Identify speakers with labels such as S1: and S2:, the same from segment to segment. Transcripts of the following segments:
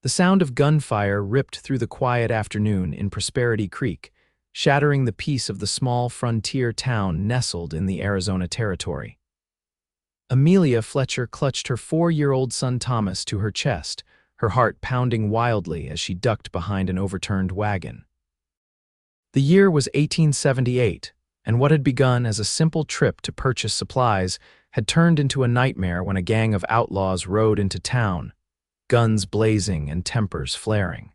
S1: The sound of gunfire ripped through the quiet afternoon in Prosperity Creek, shattering the peace of the small frontier town nestled in the Arizona Territory. Amelia Fletcher clutched her 4-year-old son Thomas to her chest, her heart pounding wildly as she ducked behind an overturned wagon. The year was 1878, and what had begun as a simple trip to purchase supplies had turned into a nightmare when a gang of outlaws rode into town, guns blazing and tempers flaring.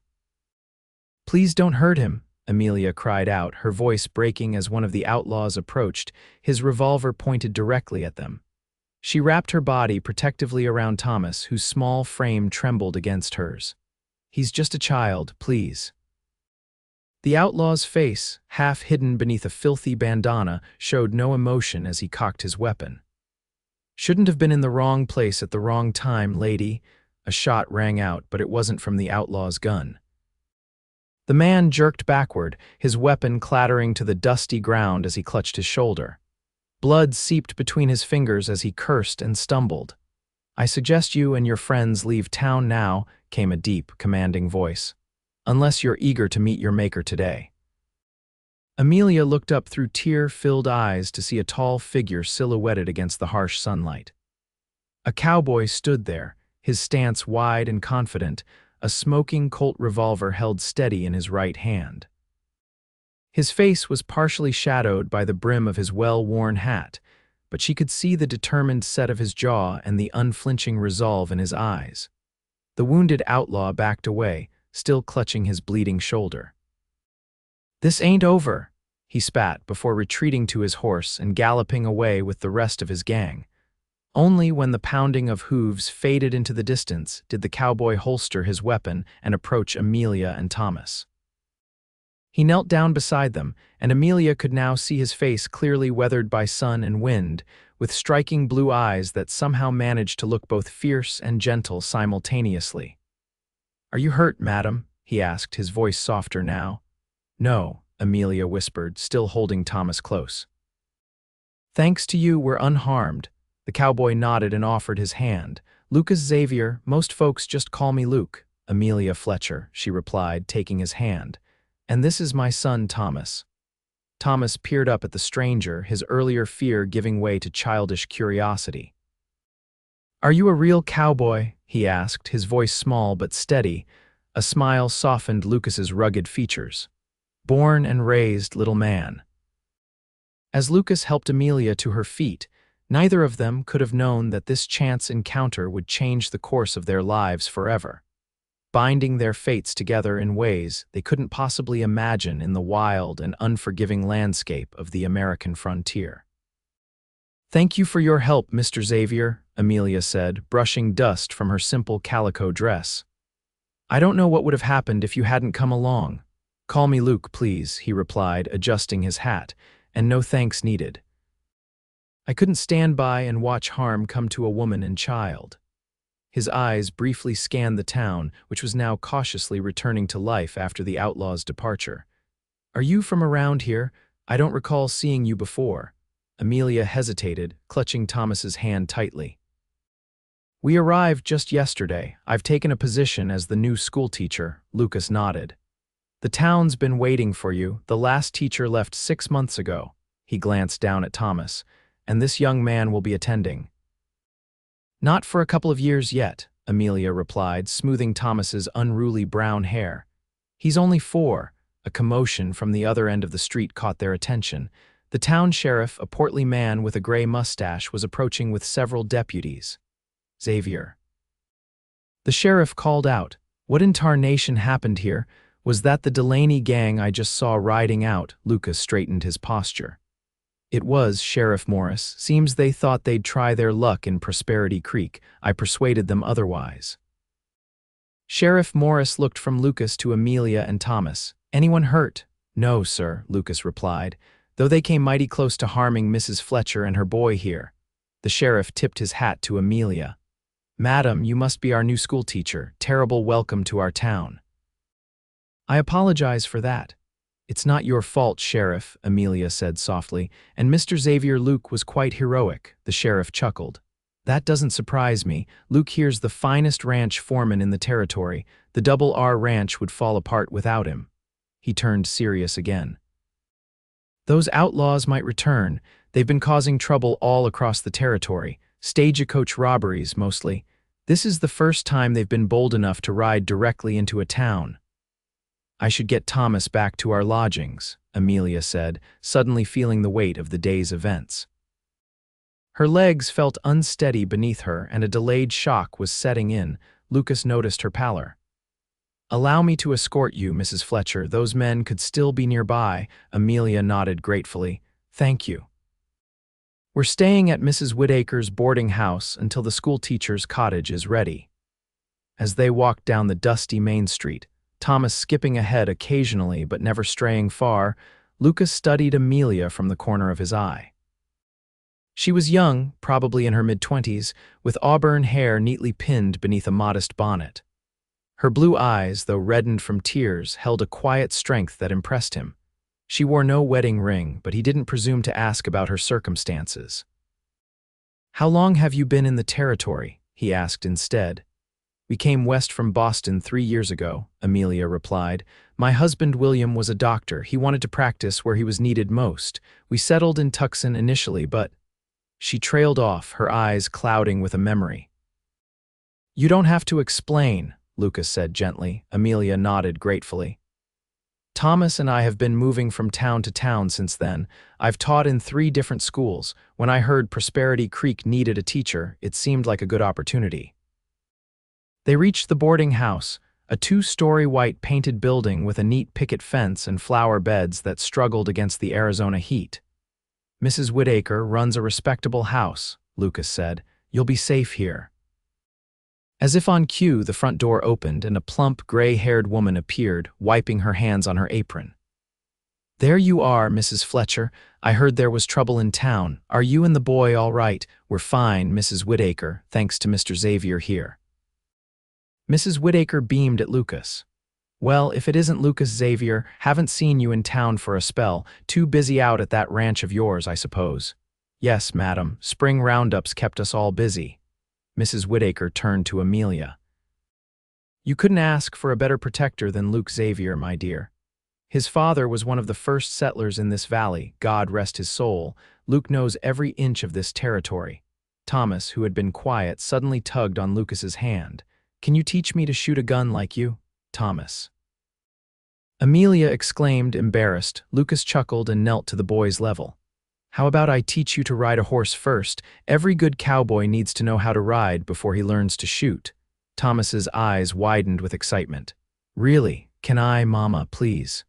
S1: "Please don't hurt him," Amelia cried out, her voice breaking as one of the outlaws approached, his revolver pointed directly at them. She wrapped her body protectively around Thomas, whose small frame trembled against hers. "He's just a child, please." The outlaw's face, half hidden beneath a filthy bandana, showed no emotion as he cocked his weapon. "Shouldn't have been in the wrong place at the wrong time, lady." A shot rang out, but it wasn't from the outlaw's gun. The man jerked backward, his weapon clattering to the dusty ground as he clutched his shoulder. Blood seeped between his fingers as he cursed and stumbled. "I suggest you and your friends leave town now," came a deep, commanding voice, "unless you're eager to meet your maker today." Amelia looked up through tear-filled eyes to see a tall figure silhouetted against the harsh sunlight. A cowboy stood there, his stance wide and confident, a smoking Colt revolver held steady in his right hand. His face was partially shadowed by the brim of his well-worn hat, but she could see the determined set of his jaw and the unflinching resolve in his eyes. The wounded outlaw backed away, still clutching his bleeding shoulder. "This ain't over," he spat before retreating to his horse and galloping away with the rest of his gang. Only when the pounding of hooves faded into the distance did the cowboy holster his weapon and approach Amelia and Thomas. He knelt down beside them, and Amelia could now see his face clearly weathered by sun and wind, with striking blue eyes that somehow managed to look both fierce and gentle simultaneously. "Are you hurt, madam?" he asked, his voice softer now. "No," Amelia whispered, still holding Thomas close. "Thanks to you, we're unharmed." The cowboy nodded and offered his hand. "Lucas Xavier, most folks just call me Luke." "Amelia Fletcher," she replied, taking his hand. "And this is my son, Thomas." Thomas peered up at the stranger, his earlier fear giving way to childish curiosity. "Are you a real cowboy?" he asked, his voice small but steady. A smile softened Lucas's rugged features. "Born and raised, little man." As Lucas helped Amelia to her feet, neither of them could have known that this chance encounter would change the course of their lives forever, binding their fates together in ways they couldn't possibly imagine in the wild and unforgiving landscape of the American frontier. "Thank you for your help, Mr. Xavier," Amelia said, brushing dust from her simple calico dress. "I don't know what would have happened if you hadn't come along." "Call me Luke, please," he replied, adjusting his hat, "and no thanks needed. I couldn't stand by and watch harm come to a woman and child." His eyes briefly scanned the town, which was now cautiously returning to life after the outlaw's departure. "Are you from around here? I don't recall seeing you before." Amelia hesitated, clutching Thomas's hand tightly. "We arrived just yesterday. I've taken a position as the new schoolteacher." Lucas nodded. "The town's been waiting for you. The last teacher left 6 months ago." He glanced down at Thomas. "And this young man will be attending." "Not for a couple of years yet," Amelia replied, smoothing Thomas's unruly brown hair. "He's only 4. A commotion from the other end of the street caught their attention. The town sheriff, a portly man with a gray mustache, was approaching with several deputies. "Xavier." The sheriff called out. "What in tarnation happened here? Was that the Delaney gang I just saw riding out?" Lucas straightened his posture. "It was, Sheriff Morris. Seems they thought they'd try their luck in Prosperity Creek. I persuaded them otherwise." Sheriff Morris looked from Lucas to Amelia and Thomas. "Anyone hurt?" "No, sir," Lucas replied, "though they came mighty close to harming Mrs. Fletcher and her boy here." The sheriff tipped his hat to Amelia. "Madam, you must be our new schoolteacher. Terrible welcome to our town." "I apologize for that." "It's not your fault, Sheriff," Amelia said softly, "and Mr. Xavier Luke was quite heroic." The sheriff chuckled. That doesn't surprise me. Luke here's the finest ranch foreman in the territory. The Double R Ranch would fall apart without him. He turned serious again. Those outlaws might return. They've been causing trouble all across the territory. Stagecoach robberies, mostly. This is the first time they've been bold enough to ride directly into a town. I should get Thomas back to our lodgings, Amelia said, suddenly feeling the weight of the day's events. Her legs felt unsteady beneath her, and a delayed shock was setting in. Lucas noticed her pallor. "Allow me to escort you, Mrs. Fletcher. Those men could still be nearby." Amelia nodded gratefully. "Thank you." "We're staying at Mrs. Whittaker's boarding house until the schoolteacher's cottage is ready." As they walked down the dusty main street, Thomas skipping ahead occasionally but never straying far, Lucas studied Amelia from the corner of his eye. She was young, probably in her mid-20s, with auburn hair neatly pinned beneath a modest bonnet. Her blue eyes, though reddened from tears, held a quiet strength that impressed him. She wore no wedding ring, but he didn't presume to ask about her circumstances. "How long have you been in the territory?" he asked instead. "We came west from Boston 3 years ago," Amelia replied. "My husband William was a doctor. He wanted to practice where he was needed most. We settled in Tucson initially, but—" She trailed off, her eyes clouding with a memory. "You don't have to explain," Lucas said gently. Amelia nodded gratefully. "Thomas and I have been moving from town to town since then. I've taught in 3 different schools. When I heard Prosperity Creek needed a teacher, it seemed like a good opportunity." They reached the boarding house, a 2-story white painted building with a neat picket fence and flower beds that struggled against the Arizona heat. "Mrs. Whittaker runs a respectable house," Lucas said. "You'll be safe here." As if on cue, the front door opened and a plump, gray-haired woman appeared, wiping her hands on her apron. "There you are, Mrs. Fletcher. I heard there was trouble in town. Are you and the boy all right?" "We're fine, Mrs. Whittaker, thanks to Mr. Xavier here." Mrs. Whittaker beamed at Lucas. "Well, if it isn't Lucas Xavier, haven't seen you in town for a spell. Too busy out at that ranch of yours, I suppose." "Yes, madam. Spring roundups kept us all busy." Mrs. Whittaker turned to Amelia. "You couldn't ask for a better protector than Luke Xavier, my dear. His father was one of the first settlers in this valley, God rest his soul. Luke knows every inch of this territory." Thomas, who had been quiet, suddenly tugged on Lucas's hand. "Can you teach me to shoot a gun like you, Thomas?" Amelia exclaimed, embarrassed. Lucas chuckled and knelt to the boy's level. "How about I teach you to ride a horse first? Every good cowboy needs to know how to ride before he learns to shoot." Thomas's eyes widened with excitement. "Really? Can I, Mama, please?"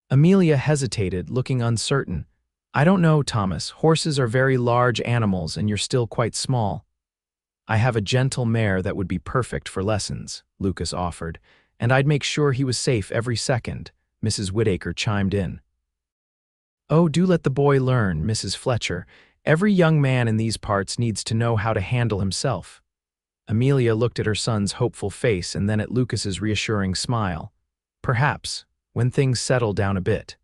S1: Amelia hesitated, looking uncertain. "I don't know, Thomas. Horses are very large animals and you're still quite small." "I have a gentle mare that would be perfect for lessons," Lucas offered, "and I'd make sure he was safe every second," Mrs. Whittaker chimed in. "Oh, do let the boy learn, Mrs. Fletcher. Every young man in these parts needs to know how to handle himself." Amelia looked at her son's hopeful face and then at Lucas's reassuring smile. "Perhaps, when things settle down a bit."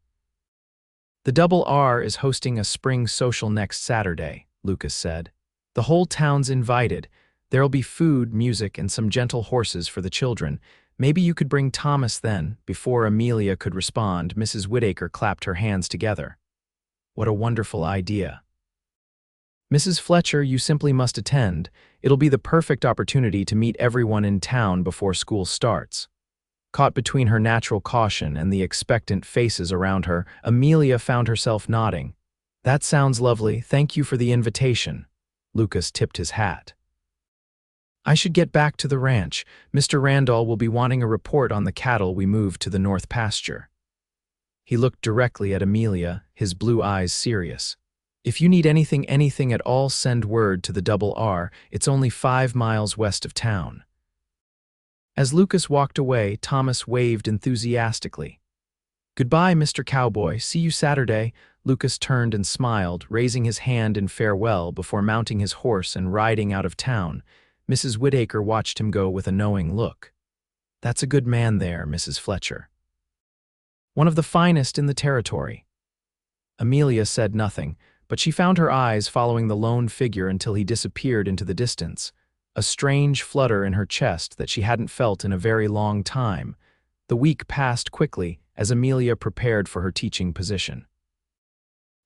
S1: "The Double R is hosting a spring social next Saturday," Lucas said. "The whole town's invited. There'll be food, music, and some gentle horses for the children. Maybe you could bring Thomas then." Before Amelia could respond, Mrs. Whittaker clapped her hands together. "What a wonderful idea. Mrs. Fletcher, you simply must attend. It'll be the perfect opportunity to meet everyone in town before school starts." Caught between her natural caution and the expectant faces around her, Amelia found herself nodding. "That sounds lovely. Thank you for the invitation." Lucas tipped his hat. "I should get back to the ranch. Mr. Randall will be wanting a report on the cattle we moved to the north pasture." He looked directly at Amelia, his blue eyes serious. "If you need anything at all, send word to the Double R. It's only 5 miles west of town." As Lucas walked away, Thomas waved enthusiastically. "Goodbye, Mr. Cowboy. See you Saturday." Lucas turned and smiled, raising his hand in farewell before mounting his horse and riding out of town. Mrs. Whittaker watched him go with a knowing look. "That's a good man there, Mrs. Fletcher. One of the finest in the territory." Amelia said nothing, but she found her eyes following the lone figure until he disappeared into the distance, a strange flutter in her chest that she hadn't felt in a very long time. The week passed quickly as Amelia prepared for her teaching position.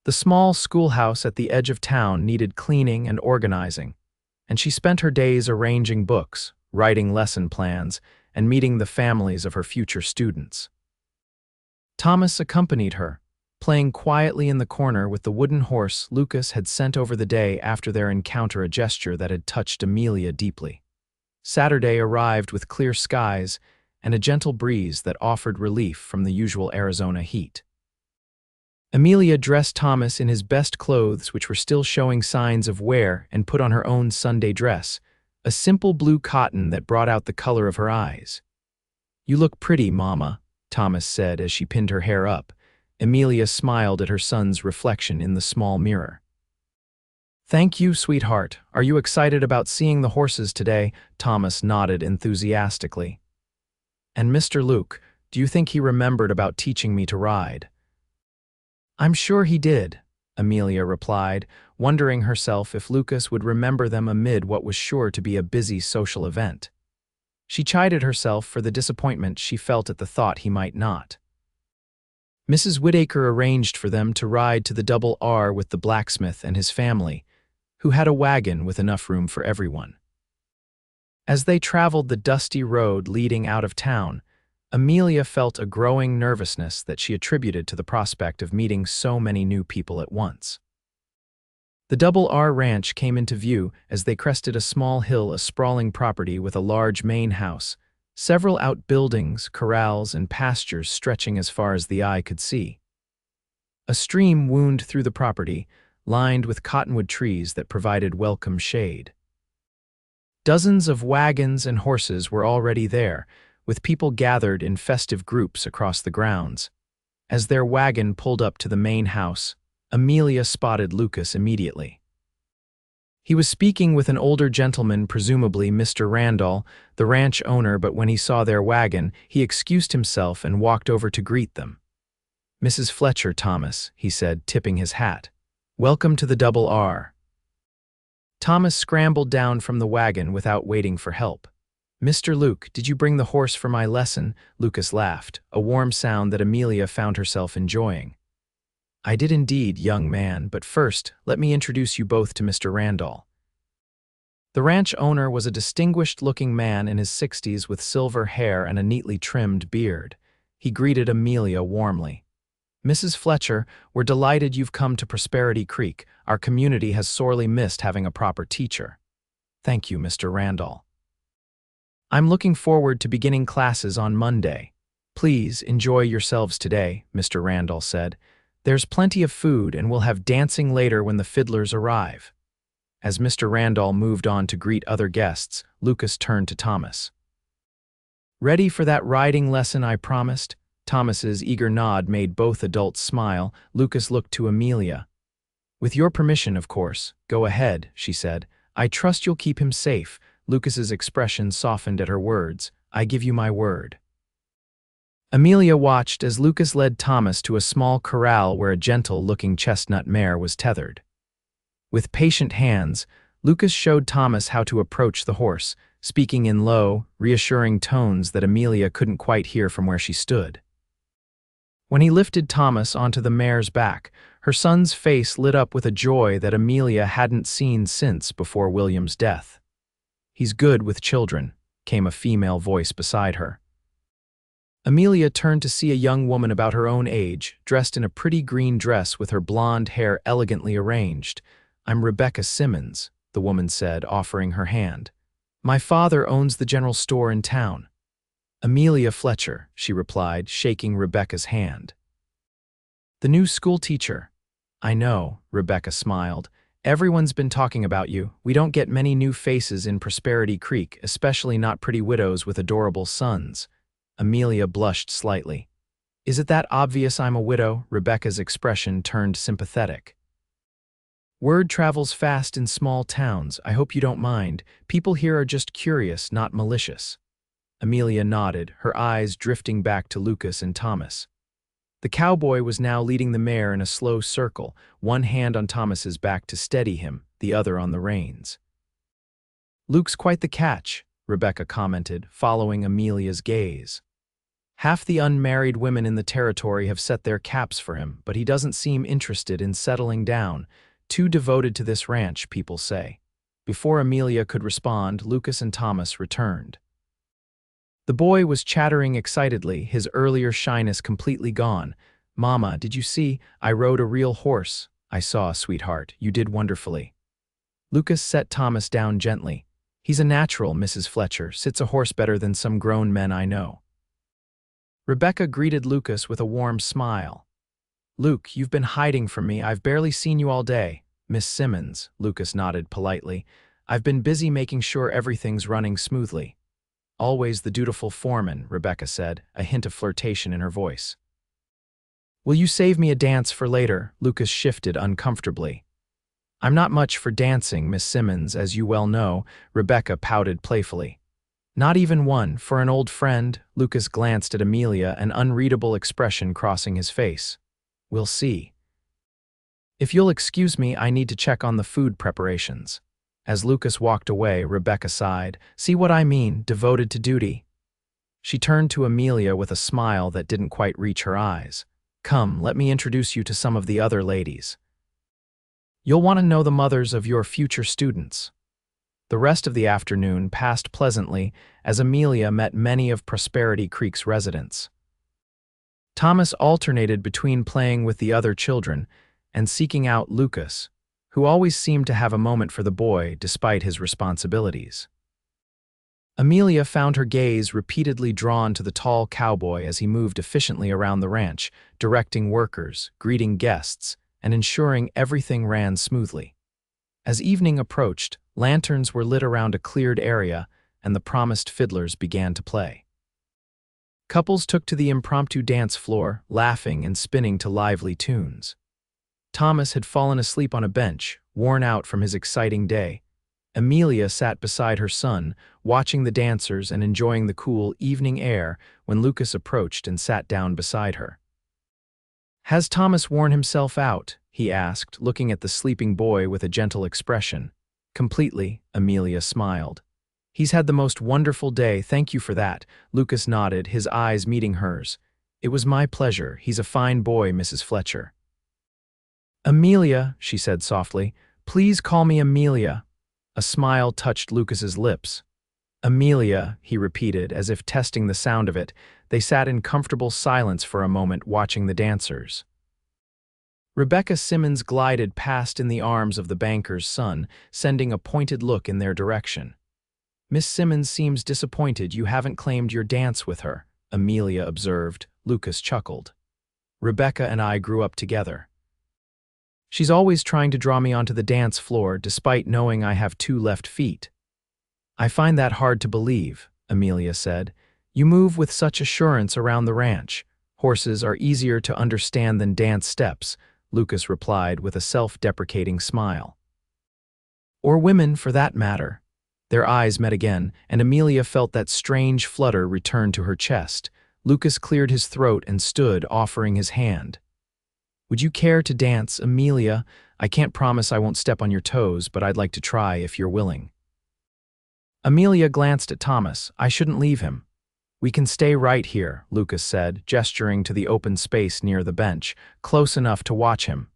S1: The small schoolhouse at the edge of town needed cleaning and organizing, and she spent her days arranging books, writing lesson plans, and meeting the families of her future students. Thomas accompanied her, playing quietly in the corner with the wooden horse Lucas had sent over the day after their encounter, a gesture that had touched Amelia deeply. Saturday arrived with clear skies and a gentle breeze that offered relief from the usual Arizona heat. Amelia dressed Thomas in his best clothes, which were still showing signs of wear, and put on her own Sunday dress, a simple blue cotton that brought out the color of her eyes. "You look pretty, Mama," Thomas said as she pinned her hair up. Amelia smiled at her son's reflection in the small mirror. "Thank you, sweetheart. Are you excited about seeing the horses today?" Thomas nodded enthusiastically. "And Mr. Luke, do you think he remembered about teaching me to ride?" "I'm sure he did," Amelia replied, wondering herself if Lucas would remember them amid what was sure to be a busy social event. She chided herself for the disappointment she felt at the thought he might not. Mrs. Whittaker arranged for them to ride to the Double R with the blacksmith and his family, who had a wagon with enough room for everyone. As they traveled the dusty road leading out of town, Amelia felt a growing nervousness that she attributed to the prospect of meeting so many new people at once. The Double R Ranch came into view as they crested a small hill, a sprawling property with a large main house, several outbuildings, corrals, and pastures stretching as far as the eye could see. A stream wound through the property, lined with cottonwood trees that provided welcome shade. Dozens of wagons and horses were already there, with people gathered in festive groups across the grounds. As their wagon pulled up to the main house, Amelia spotted Lucas immediately. He was speaking with an older gentleman, presumably Mr. Randall, the ranch owner, but when he saw their wagon, he excused himself and walked over to greet them. "Mrs. Fletcher, Thomas," he said, tipping his hat. "Welcome to the Double R." Thomas scrambled down from the wagon without waiting for help. "Mr. Luke, did you bring the horse for my lesson?" Lucas laughed, a warm sound that Amelia found herself enjoying. "I did indeed, young man, but first, let me introduce you both to Mr. Randall." The ranch owner was a distinguished-looking man in his 60s with silver hair and a neatly trimmed beard. He greeted Amelia warmly. "Mrs. Fletcher, we're delighted you've come to Prosperity Creek. Our community has sorely missed having a proper teacher." "Thank you, Mr. Randall. I'm looking forward to beginning classes on Monday. Please enjoy yourselves today," Mr. Randall said. "There's plenty of food and we'll have dancing later when the fiddlers arrive." As Mr. Randall moved on to greet other guests, Lucas turned to Thomas. "Ready for that riding lesson I promised?" Thomas's eager nod made both adults smile. Lucas looked to Amelia. "With your permission, of course. Go ahead," she said. "I trust you'll keep him safe." Lucas's expression softened at her words. "I give you my word." Amelia watched as Lucas led Thomas to a small corral where a gentle-looking chestnut mare was tethered. With patient hands, Lucas showed Thomas how to approach the horse, speaking in low, reassuring tones that Amelia couldn't quite hear from where she stood. When he lifted Thomas onto the mare's back, her son's face lit up with a joy that Amelia hadn't seen since before William's death. "He's good with children," came a female voice beside her. Amelia turned to see a young woman about her own age, dressed in a pretty green dress with her blonde hair elegantly arranged. "I'm Rebecca Simmons," the woman said, offering her hand. "My father owns the general store in town." "Amelia Fletcher," she replied, shaking Rebecca's hand. "The new school teacher." "I know," Rebecca smiled. "Everyone's been talking about you. We don't get many new faces in Prosperity Creek, especially not pretty widows with adorable sons." Amelia blushed slightly. "Is it that obvious I'm a widow?" Rebecca's expression turned sympathetic. "Word travels fast in small towns. I hope you don't mind. People here are just curious, not malicious." Amelia nodded, her eyes drifting back to Lucas and Thomas. The cowboy was now leading the mare in a slow circle, one hand on Thomas's back to steady him, the other on the reins. "Luke's quite the catch," Rebecca commented, following Amelia's gaze. "Half the unmarried women in the territory have set their caps for him, but he doesn't seem interested in settling down. Too devoted to this ranch, people say." Before Amelia could respond, Lucas and Thomas returned. The boy was chattering excitedly, his earlier shyness completely gone. "Mama, did you see? I rode a real horse." "I saw, sweetheart. You did wonderfully." Lucas set Thomas down gently. "He's a natural, Mrs. Fletcher. Sits a horse better than some grown men I know." Rebecca greeted Lucas with a warm smile. "Luke, you've been hiding from me. I've barely seen you all day." "Miss Simmons," Lucas nodded politely. "I've been busy making sure everything's running smoothly." "Always the dutiful foreman," Rebecca said, a hint of flirtation in her voice. "Will you save me a dance for later?" Lucas shifted uncomfortably. "I'm not much for dancing, Miss Simmons, as you well know," Rebecca pouted playfully. "Not even one, for an old friend?" Lucas glanced at Amelia, an unreadable expression crossing his face. "We'll see." "If you'll excuse me, I need to check on the food preparations." As Lucas walked away, Rebecca sighed. "See what I mean, devoted to duty." She turned to Amelia with a smile that didn't quite reach her eyes. "Come, let me introduce you to some of the other ladies. You'll want to know the mothers of your future students." The rest of the afternoon passed pleasantly as Amelia met many of Prosperity Creek's residents. Thomas alternated between playing with the other children and seeking out Lucas, who always seemed to have a moment for the boy despite his responsibilities. Amelia found her gaze repeatedly drawn to the tall cowboy as he moved efficiently around the ranch, directing workers, greeting guests, and ensuring everything ran smoothly. As evening approached, lanterns were lit around a cleared area, and the promised fiddlers began to play. Couples took to the impromptu dance floor, laughing and spinning to lively tunes. Thomas had fallen asleep on a bench, worn out from his exciting day. Amelia sat beside her son, watching the dancers and enjoying the cool evening air when Lucas approached and sat down beside her. "Has Thomas worn himself out?" he asked, looking at the sleeping boy with a gentle expression. "Completely," Amelia smiled. "He's had the most wonderful day, thank you for that." Lucas nodded, his eyes meeting hers. "It was my pleasure. He's a fine boy, Mrs. Fletcher." "Amelia," she said softly. "Please call me Amelia." A smile touched Lucas's lips. "Amelia," he repeated, as if testing the sound of it. They sat in comfortable silence for a moment, watching the dancers. Rebecca Simmons glided past in the arms of the banker's son, sending a pointed look in their direction. "Miss Simmons seems disappointed you haven't claimed your dance with her," Amelia observed. Lucas chuckled. "Rebecca and I grew up together. She's always trying to draw me onto the dance floor, despite knowing I have 2 left feet." "I find that hard to believe," Amelia said. "You move with such assurance around the ranch. Horses are easier to understand than dance steps," Lucas replied with a self-deprecating smile. "Or women, for that matter." Their eyes met again, and Amelia felt that strange flutter return to her chest. Lucas cleared his throat and stood, offering his hand. "Would you care to dance, Amelia? I can't promise I won't step on your toes, but I'd like to try if you're willing." Amelia glanced at Thomas. "I shouldn't leave him." "We can stay right here," Lucas said, gesturing to the open space near the bench, close enough to watch him.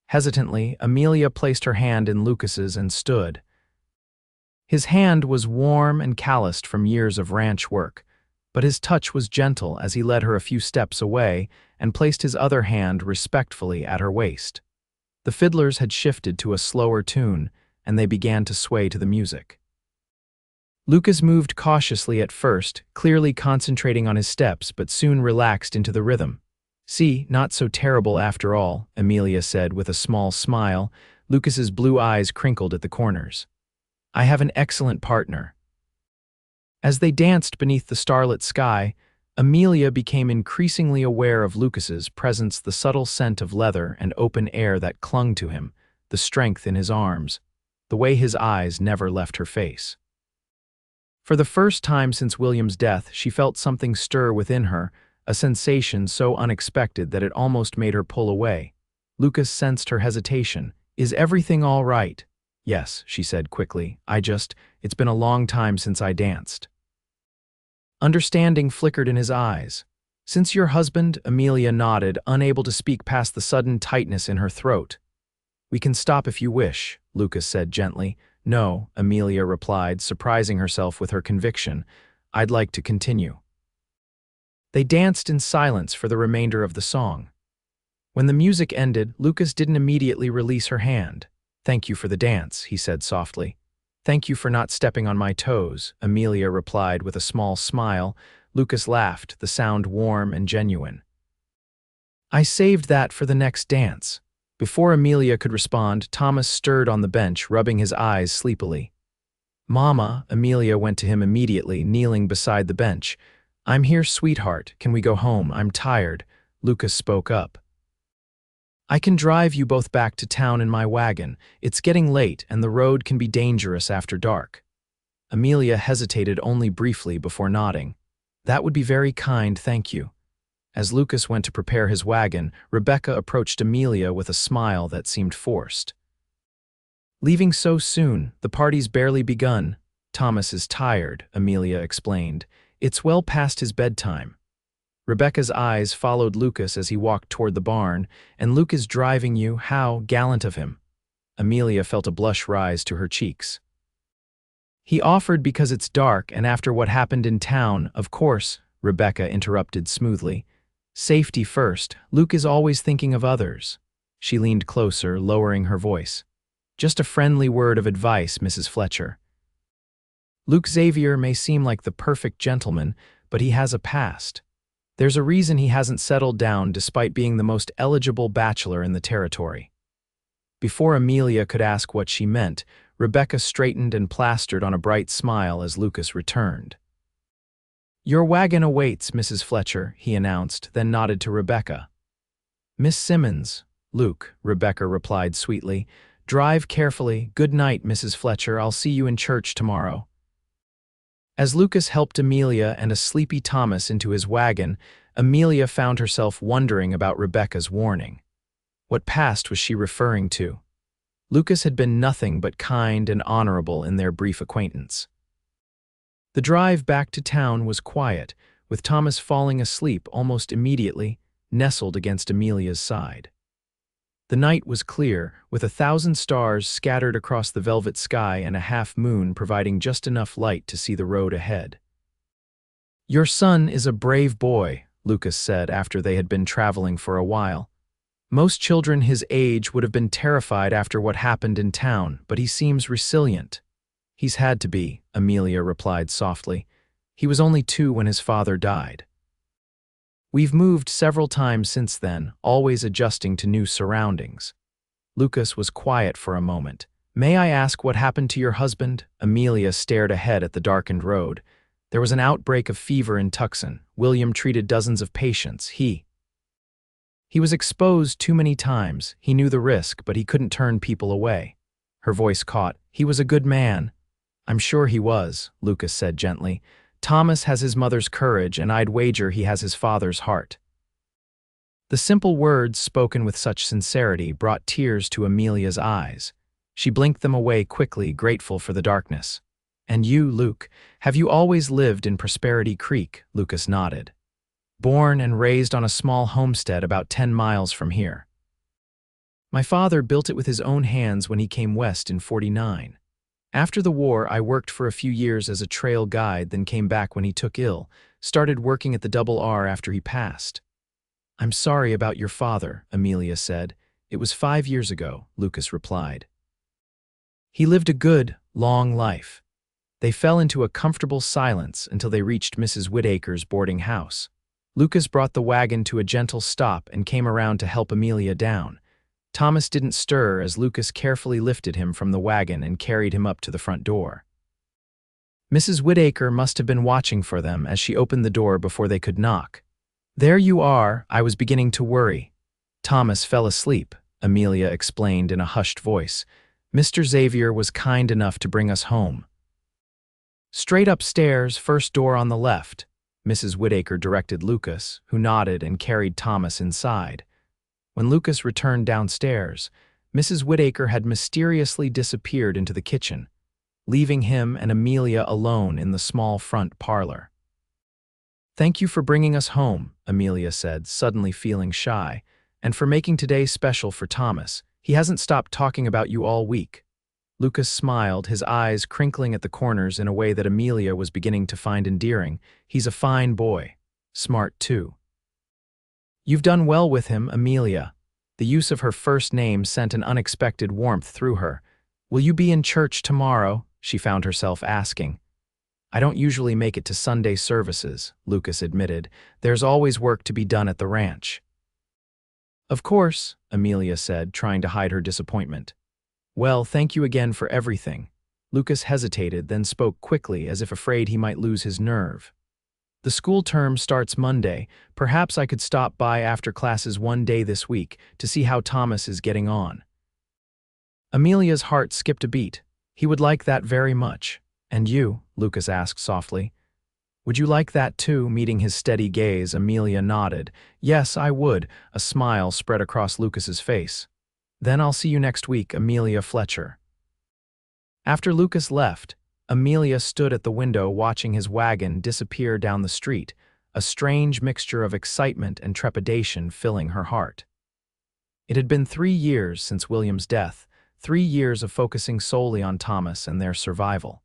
S1: Hesitantly, Amelia placed her hand in Lucas's and stood. His hand was warm and calloused from years of ranch work, but his touch was gentle as he led her a few steps away and placed his other hand respectfully at her waist. The fiddlers had shifted to a slower tune, and they began to sway to the music. Lucas moved cautiously at first, clearly concentrating on his steps, but soon relaxed into the rhythm. "See, not so terrible after all," Amelia said with a small smile. Lucas's blue eyes crinkled at the corners. "I have an excellent partner." As they danced beneath the starlit sky, Amelia became increasingly aware of Lucas's presence, the subtle scent of leather and open air that clung to him, the strength in his arms, the way his eyes never left her face. For the first time since William's death, she felt something stir within her, a sensation so unexpected that it almost made her pull away. Lucas sensed her hesitation. "Is everything all right?" "Yes," she said quickly. It's been a long time since I danced." Understanding flickered in his eyes. "Since your husband?" Amelia nodded, unable to speak past the sudden tightness in her throat. "We can stop if you wish," Lucas said gently. "No," Amelia replied, surprising herself with her conviction. "I'd like to continue." They danced in silence for the remainder of the song. When the music ended, Lucas didn't immediately release her hand. "Thank you for the dance," he said softly. "Thank you for not stepping on my toes," Amelia replied with a small smile. Lucas laughed, the sound warm and genuine. "I saved that for the next dance." Before Amelia could respond, Thomas stirred on the bench, rubbing his eyes sleepily. "Mama," Amelia went to him immediately, kneeling beside the bench. "I'm here, sweetheart. Can we go home? I'm tired." Lucas spoke up. "I can drive you both back to town in my wagon. It's getting late, and the road can be dangerous after dark." Amelia hesitated only briefly before nodding. "That would be very kind, thank you." As Lucas went to prepare his wagon, Rebecca approached Amelia with a smile that seemed forced. "Leaving so soon? The party's barely begun." "Thomas is tired," Amelia explained. "It's well past his bedtime." Rebecca's eyes followed Lucas as he walked toward the barn. "And Luke is driving you? How gallant of him." Amelia felt a blush rise to her cheeks. "He offered because it's dark and after what happened in town, of course," Rebecca interrupted smoothly. "Safety first. Luke is always thinking of others." She leaned closer, lowering her voice. "Just a friendly word of advice, Mrs. Fletcher. Lucas Xavier may seem like the perfect gentleman, but he has a past. There's a reason he hasn't settled down despite being the most eligible bachelor in the territory." Before Amelia could ask what she meant, Rebecca straightened and plastered on a bright smile as Lucas returned. "Your wagon awaits, Mrs. Fletcher," he announced, then nodded to Rebecca. "Miss Simmons." "Luke," Rebecca replied sweetly. "Drive carefully. Good night, Mrs. Fletcher. I'll see you in church tomorrow." As Lucas helped Amelia and a sleepy Thomas into his wagon, Amelia found herself wondering about Rebecca's warning. What past was she referring to? Lucas had been nothing but kind and honorable in their brief acquaintance. The drive back to town was quiet, with Thomas falling asleep almost immediately, nestled against Amelia's side. The night was clear, with 1,000 stars scattered across the velvet sky and a half-moon providing just enough light to see the road ahead. "Your son is a brave boy," Lucas said after they had been traveling for a while. "Most children his age would have been terrified after what happened in town, but he seems resilient." "He's had to be," Amelia replied softly. "He was only 2 when his father died. We've moved several times since then, always adjusting to new surroundings." Lucas was quiet for a moment. "May I ask what happened to your husband?" Amelia stared ahead at the darkened road. "There was an outbreak of fever in Tucson. William treated dozens of patients. He was exposed too many times. He knew the risk, but he couldn't turn people away." Her voice caught. "He was a good man." "I'm sure he was," Lucas said gently. "Thomas has his mother's courage, and I'd wager he has his father's heart." The simple words, spoken with such sincerity, brought tears to Amelia's eyes. She blinked them away quickly, grateful for the darkness. "And you, Luke, have you always lived in Prosperity Creek?" Lucas nodded. "Born and raised on a small homestead about 10 miles from here. My father built it with his own hands when he came west in '49. After the war, I worked for a few years as a trail guide, then came back when he took ill, started working at the Double R after he passed." "I'm sorry about your father," Amelia said. "It was 5 years ago," Lucas replied. "He lived a good, long life." They fell into a comfortable silence until they reached Mrs. Whittaker's boarding house. Lucas brought the wagon to a gentle stop and came around to help Amelia down. Thomas didn't stir as Lucas carefully lifted him from the wagon and carried him up to the front door. Mrs. Whittaker must have been watching for them as she opened the door before they could knock. "There you are. I was beginning to worry." "Thomas fell asleep," Amelia explained in a hushed voice. "Mr. Xavier was kind enough to bring us home." "Straight upstairs, first door on the left." Mrs. Whittaker directed Lucas, who nodded and carried Thomas inside. When Lucas returned downstairs, Mrs. Whittaker had mysteriously disappeared into the kitchen, leaving him and Amelia alone in the small front parlor. "Thank you for bringing us home," Amelia said, suddenly feeling shy, "and for making today special for Thomas. He hasn't stopped talking about you all week." Lucas smiled, his eyes crinkling at the corners in a way that Amelia was beginning to find endearing. "He's a fine boy. Smart, too." "You've done well with him, Amelia." The use of her first name sent an unexpected warmth through her. "Will you be in church tomorrow?" she found herself asking. "I don't usually make it to Sunday services," Lucas admitted. "There's always work to be done at the ranch." "Of course," Amelia said, trying to hide her disappointment. "Well, thank you again for everything." Lucas hesitated, then spoke quickly, as if afraid he might lose his nerve. "The school term starts Monday. Perhaps I could stop by after classes one day this week to see how Thomas is getting on." Amelia's heart skipped a beat. He would like that very much. "And you?" Lucas asked softly. "Would you like that too?" Meeting his steady gaze, Amelia nodded. "Yes, I would." A smile spread across Lucas's face. "Then I'll see you next week, Amelia Fletcher." After Lucas left, Amelia stood at the window watching his wagon disappear down the street, a strange mixture of excitement and trepidation filling her heart. It had been 3 years since William's death, 3 years of focusing solely on Thomas and their survival.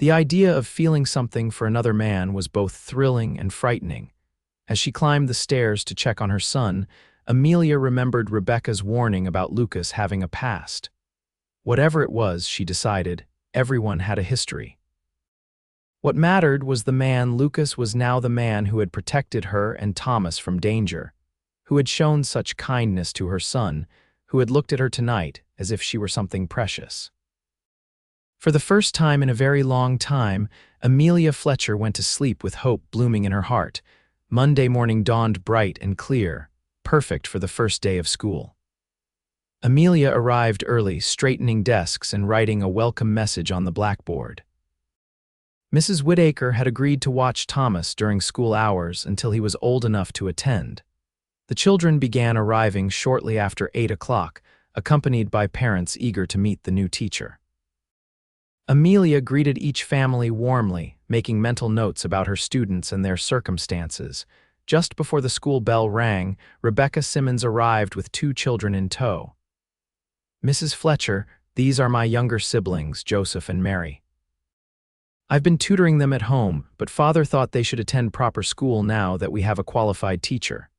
S1: The idea of feeling something for another man was both thrilling and frightening. As she climbed the stairs to check on her son, Amelia remembered Rebecca's warning about Lucas having a past. Whatever it was, she decided, everyone had a history. What mattered was the man. Lucas was now the man who had protected her and Thomas from danger, who had shown such kindness to her son, who had looked at her tonight as if she were something precious. For the first time in a very long time, Amelia Fletcher went to sleep with hope blooming in her heart. Monday morning dawned bright and clear, perfect for the first day of school. Amelia arrived early, straightening desks and writing a welcome message on the blackboard. Mrs. Whittaker had agreed to watch Thomas during school hours until he was old enough to attend. The children began arriving shortly after 8 o'clock, accompanied by parents eager to meet the new teacher. Amelia greeted each family warmly, making mental notes about her students and their circumstances. Just before the school bell rang, Rebecca Simmons arrived with 2 children in tow. "Mrs. Fletcher, these are my younger siblings, Joseph and Mary. I've been tutoring them at home, but Father thought they should attend proper school now that we have a qualified teacher."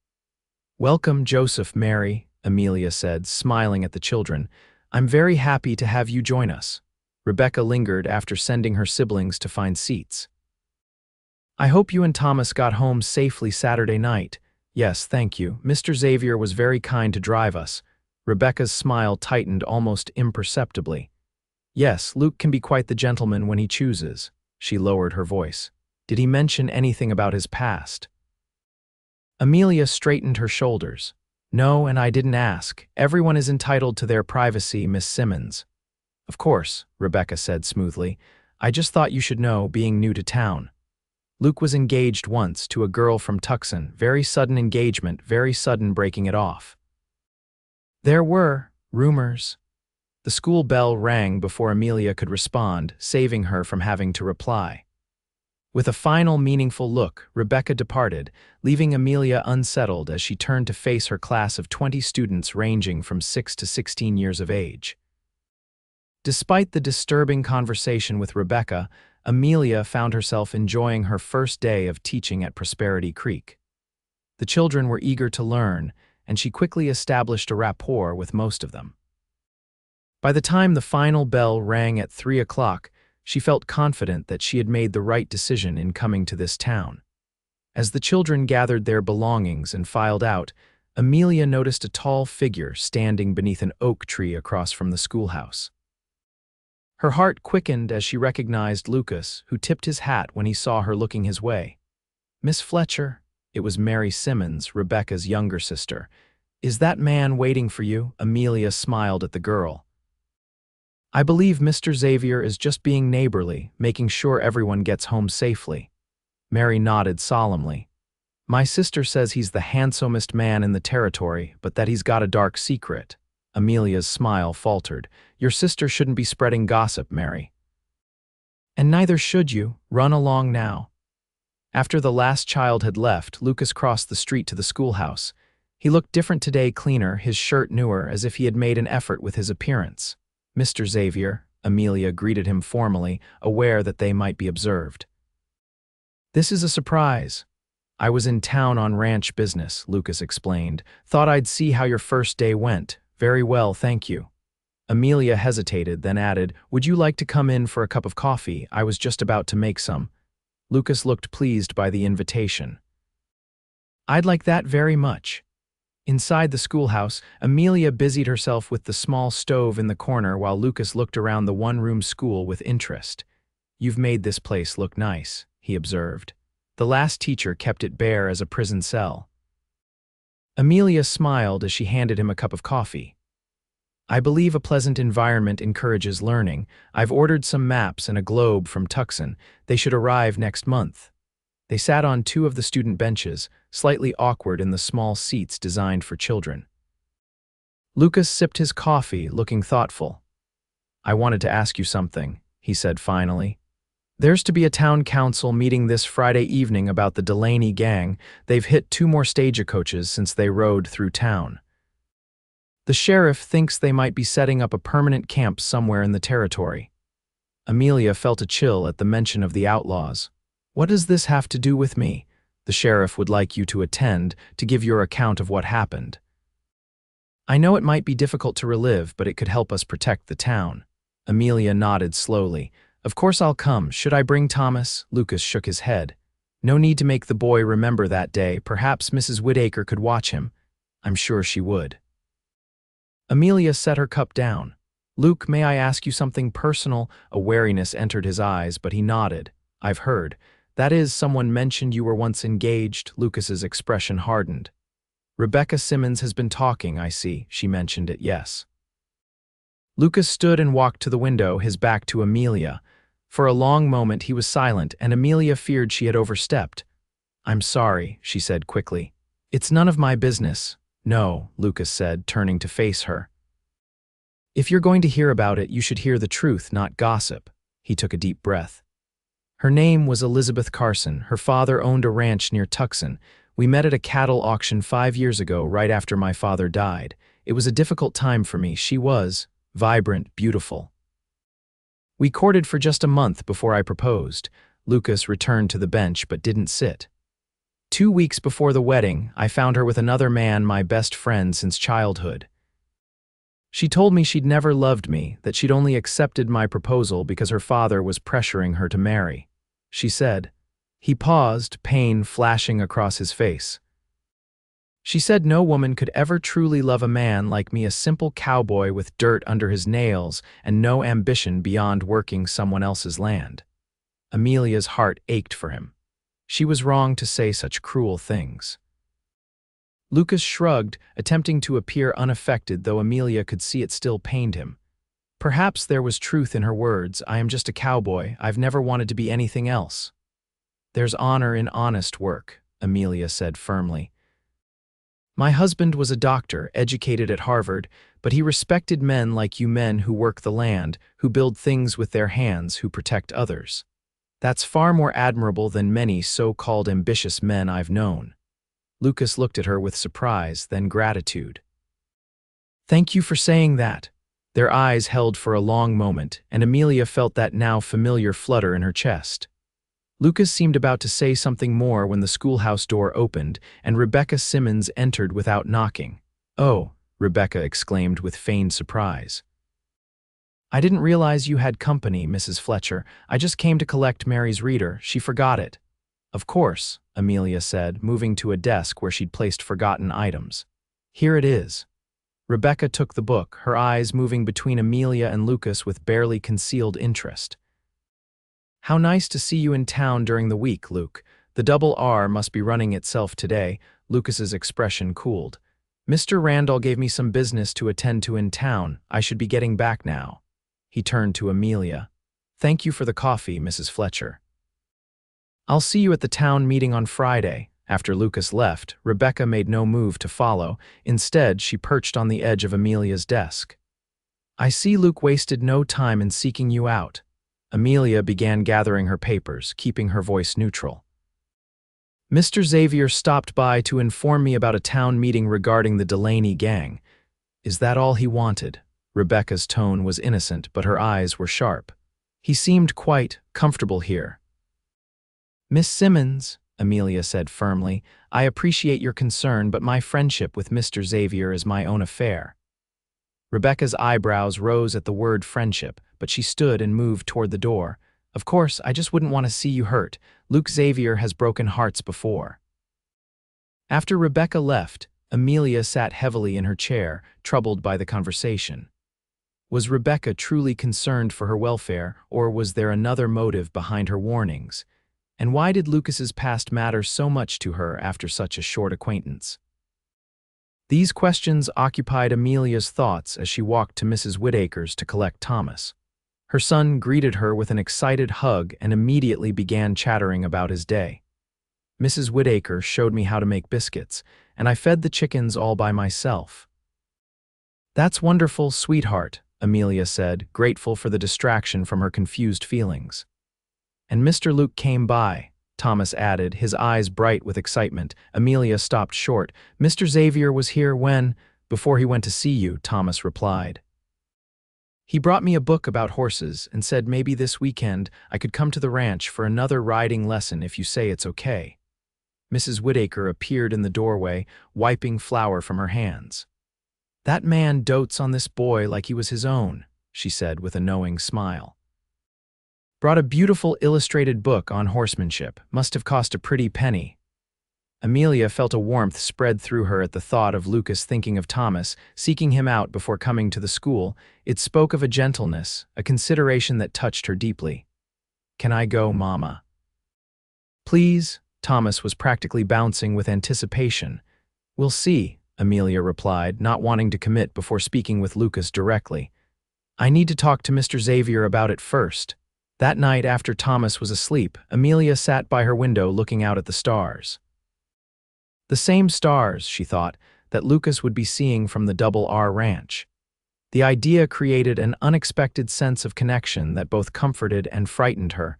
S1: "Welcome, Joseph, Mary," Amelia said, smiling at the children. "I'm very happy to have you join us." Rebecca lingered after sending her siblings to find seats. "I hope you and Thomas got home safely Saturday night." "Yes, thank you. Mr. Xavier was very kind to drive us." Rebecca's smile tightened almost imperceptibly. "Yes, Luke can be quite the gentleman when he chooses." She lowered her voice. "Did he mention anything about his past?" Amelia straightened her shoulders. "No, and I didn't ask. Everyone is entitled to their privacy, Miss Simmons." "Of course," Rebecca said smoothly. "I just thought you should know, being new to town. Luke was engaged once to a girl from Tucson. Very sudden engagement, very sudden breaking it off." "There were rumors." The school bell rang before Amelia could respond, saving her from having to reply. With a final meaningful look, Rebecca departed, leaving Amelia unsettled as she turned to face her class of 20 students ranging from 6 to 16 years of age. Despite the disturbing conversation with Rebecca, Amelia found herself enjoying her first day of teaching at Prosperity Creek. The children were eager to learn, and she quickly established a rapport with most of them. By the time the final bell rang at 3 o'clock, she felt confident that she had made the right decision in coming to this town. As the children gathered their belongings and filed out, Amelia noticed a tall figure standing beneath an oak tree across from the schoolhouse. Her heart quickened as she recognized Lucas, who tipped his hat when he saw her looking his way. "Miss Fletcher," it was Mary Simmons, Rebecca's younger sister. "Is that man waiting for you?" Amelia smiled at the girl. "I believe Mr. Xavier is just being neighborly, making sure everyone gets home safely." Mary nodded solemnly. My sister says he's the handsomest man in the territory, but that he's got a dark secret. Amelia's smile faltered. Your sister shouldn't be spreading gossip, Mary. And neither should you. Run along now. After the last child had left, Lucas crossed the street to the schoolhouse. He looked different today, cleaner, his shirt newer, as if he had made an effort with his appearance. Mr. Xavier, Amelia greeted him formally, aware that they might be observed. This is a surprise. I was in town on ranch business, Lucas explained. Thought I'd see how your first day went. Very well, thank you. Amelia hesitated, then added, Would you like to come in for a cup of coffee? I was just about to make some. Lucas looked pleased by the invitation. I'd like that very much. Inside the schoolhouse, Amelia busied herself with the small stove in the corner while Lucas looked around the one-room school with interest. You've made this place look nice, he observed. The last teacher kept it bare as a prison cell. Amelia smiled as she handed him a cup of coffee. I believe a pleasant environment encourages learning. I've ordered some maps and a globe from Tucson. They should arrive next month. They sat on two of the student benches, slightly awkward in the small seats designed for children. Lucas sipped his coffee, looking thoughtful. I wanted to ask you something, he said finally. There's to be a town council meeting this Friday evening about the Delaney gang. They've hit 2 more stagecoaches since they rode through town. The sheriff thinks they might be setting up a permanent camp somewhere in the territory. Amelia felt a chill at the mention of the outlaws. What does this have to do with me? The sheriff would like you to attend to give your account of what happened. I know it might be difficult to relive, but it could help us protect the town. Amelia nodded slowly. Of course I'll come. Should I bring Thomas? Lucas shook his head. No need to make the boy remember that day. Perhaps Mrs. Whittaker could watch him. I'm sure she would. Amelia set her cup down. Luke, may I ask you something personal? A wariness entered his eyes, but he nodded. I've heard. That is, someone mentioned you were once engaged. Lucas's expression hardened. Rebecca Simmons has been talking, I see. She mentioned it, yes. Lucas stood and walked to the window, his back to Amelia. For a long moment he was silent, and Amelia feared she had overstepped. I'm sorry, she said quickly. It's none of my business. No, Lucas said, turning to face her. If you're going to hear about it, you should hear the truth, not gossip. He took a deep breath. Her name was Elizabeth Carson. Her father owned a ranch near Tucson. We met at a cattle auction 5 years ago, right after my father died. It was a difficult time for me. She was vibrant, beautiful. We courted for just a month before I proposed. Lucas returned to the bench but didn't sit. 2 weeks before the wedding, I found her with another man, my best friend since childhood. She told me she'd never loved me, that she'd only accepted my proposal because her father was pressuring her to marry. She said. He paused, pain flashing across his face. She said no woman could ever truly love a man like me, a simple cowboy with dirt under his nails and no ambition beyond working someone else's land. Amelia's heart ached for him. She was wrong to say such cruel things. Lucas shrugged, attempting to appear unaffected, though Amelia could see it still pained him. Perhaps there was truth in her words. I am just a cowboy. I've never wanted to be anything else. There's honor in honest work, Amelia said firmly. My husband was a doctor, educated at Harvard, but he respected men like you men who work the land, who build things with their hands, who protect others. That's far more admirable than many so-called ambitious men I've known. Lucas looked at her with surprise, then gratitude. Thank you for saying that. Their eyes held for a long moment, and Amelia felt that now familiar flutter in her chest. Lucas seemed about to say something more when the schoolhouse door opened, and Rebecca Simmons entered without knocking. Oh, Rebecca exclaimed with feigned surprise. I didn't realize you had company, Mrs. Fletcher. I just came to collect Mary's reader. She forgot it. Of course, Amelia said, moving to a desk where she'd placed forgotten items. Here it is. Rebecca took the book, her eyes moving between Amelia and Lucas with barely concealed interest. How nice to see you in town during the week, Luke. The double R must be running itself today. Lucas's expression cooled. Mr. Randall gave me some business to attend to in town. I should be getting back now. He turned to Amelia. Thank you for the coffee, Mrs. Fletcher. I'll see you at the town meeting on Friday." After Lucas left, Rebecca made no move to follow. Instead, she perched on the edge of Amelia's desk. "I see Luke wasted no time in seeking you out." Amelia began gathering her papers, keeping her voice neutral. "Mr. Xavier stopped by to inform me about a town meeting regarding the Delaney gang. Is that all he wanted?" Rebecca's tone was innocent, but her eyes were sharp. "He seemed quite comfortable here." "Miss Simmons," Amelia said firmly, "I appreciate your concern, but my friendship with Mr. Xavier is my own affair." Rebecca's eyebrows rose at the word friendship, but she stood and moved toward the door. "Of course, I just wouldn't want to see you hurt. Luke Xavier has broken hearts before." After Rebecca left, Amelia sat heavily in her chair, troubled by the conversation. Was Rebecca truly concerned for her welfare, or was there another motive behind her warnings? And why did Lucas's past matter so much to her after such a short acquaintance? These questions occupied Amelia's thoughts as she walked to Mrs. Whittaker's to collect Thomas. Her son greeted her with an excited hug and immediately began chattering about his day. "Mrs. Whittaker showed me how to make biscuits, and I fed the chickens all by myself." "That's wonderful, sweetheart," Amelia said, grateful for the distraction from her confused feelings. "And Mr. Luke came by," Thomas added, his eyes bright with excitement. Amelia stopped short. "Mr. Xavier was here before he went to see you," Thomas replied. "He brought me a book about horses and said maybe this weekend I could come to the ranch for another riding lesson if you say it's okay." Mrs. Whittaker appeared in the doorway, wiping flour from her hands. "That man dotes on this boy like he was his own," she said with a knowing smile. "Brought a beautiful illustrated book on horsemanship. Must have cost a pretty penny." Amelia felt a warmth spread through her at the thought of Lucas thinking of Thomas, seeking him out before coming to the school. It spoke of a gentleness, a consideration that touched her deeply. "Can I go, Mama?" "Please." Thomas was practically bouncing with anticipation. "We'll see," Amelia replied, not wanting to commit before speaking with Lucas directly. "I need to talk to Mr. Xavier about it first." That night, after Thomas was asleep, Amelia sat by her window looking out at the stars. The same stars, she thought, that Lucas would be seeing from the Double R Ranch. The idea created an unexpected sense of connection that both comforted and frightened her.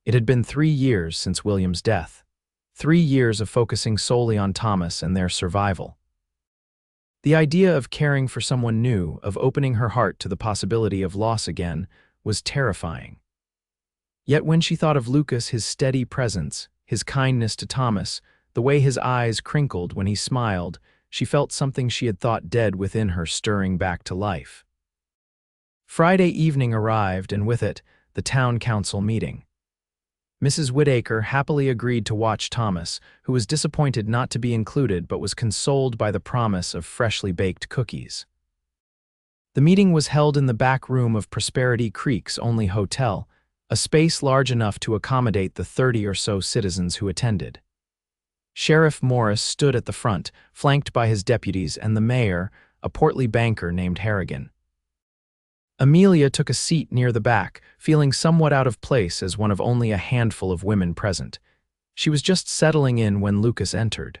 S1: It had been 3 years since William's death. 3 years of focusing solely on Thomas and their survival. The idea of caring for someone new, of opening her heart to the possibility of loss again, was terrifying. Yet when she thought of Lucas, his steady presence, his kindness to Thomas, the way his eyes crinkled when he smiled, she felt something she had thought dead within her stirring back to life. Friday evening arrived, and with it, the town council meeting. Mrs. Whittaker happily agreed to watch Thomas, who was disappointed not to be included but was consoled by the promise of freshly baked cookies. The meeting was held in the back room of Prosperity Creek's only hotel, a space large enough to accommodate the 30 or so citizens who attended. Sheriff Morris stood at the front, flanked by his deputies, and the mayor, a portly banker named Harrigan. Amelia took a seat near the back, feeling somewhat out of place as one of only a handful of women present. She was just settling in when Lucas entered.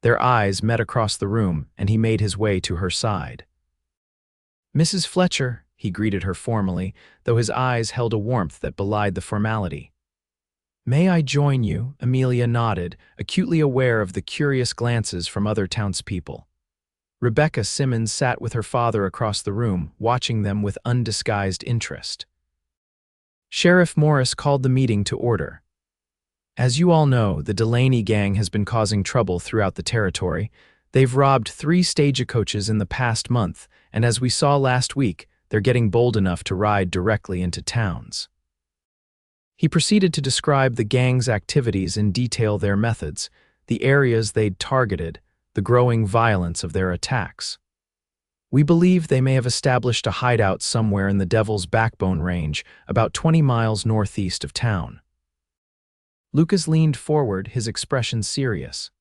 S1: Their eyes met across the room, and he made his way to her side. "Mrs. Fletcher," he greeted her formally, though his eyes held a warmth that belied the formality. "May I join you?" Amelia nodded, acutely aware of the curious glances from other townspeople. Rebecca Simmons sat with her father across the room, watching them with undisguised interest. Sheriff Morris called the meeting to order. "As you all know, the Delaney gang has been causing trouble throughout the territory. They've robbed 3 stagecoaches in the past month, and as we saw last week, they're getting bold enough to ride directly into towns." He proceeded to describe the gang's activities in detail, their methods, the areas they'd targeted, the growing violence of their attacks. "We believe they may have established a hideout somewhere in the Devil's Backbone Range, about 20 miles northeast of town." Lucas leaned forward, his expression serious.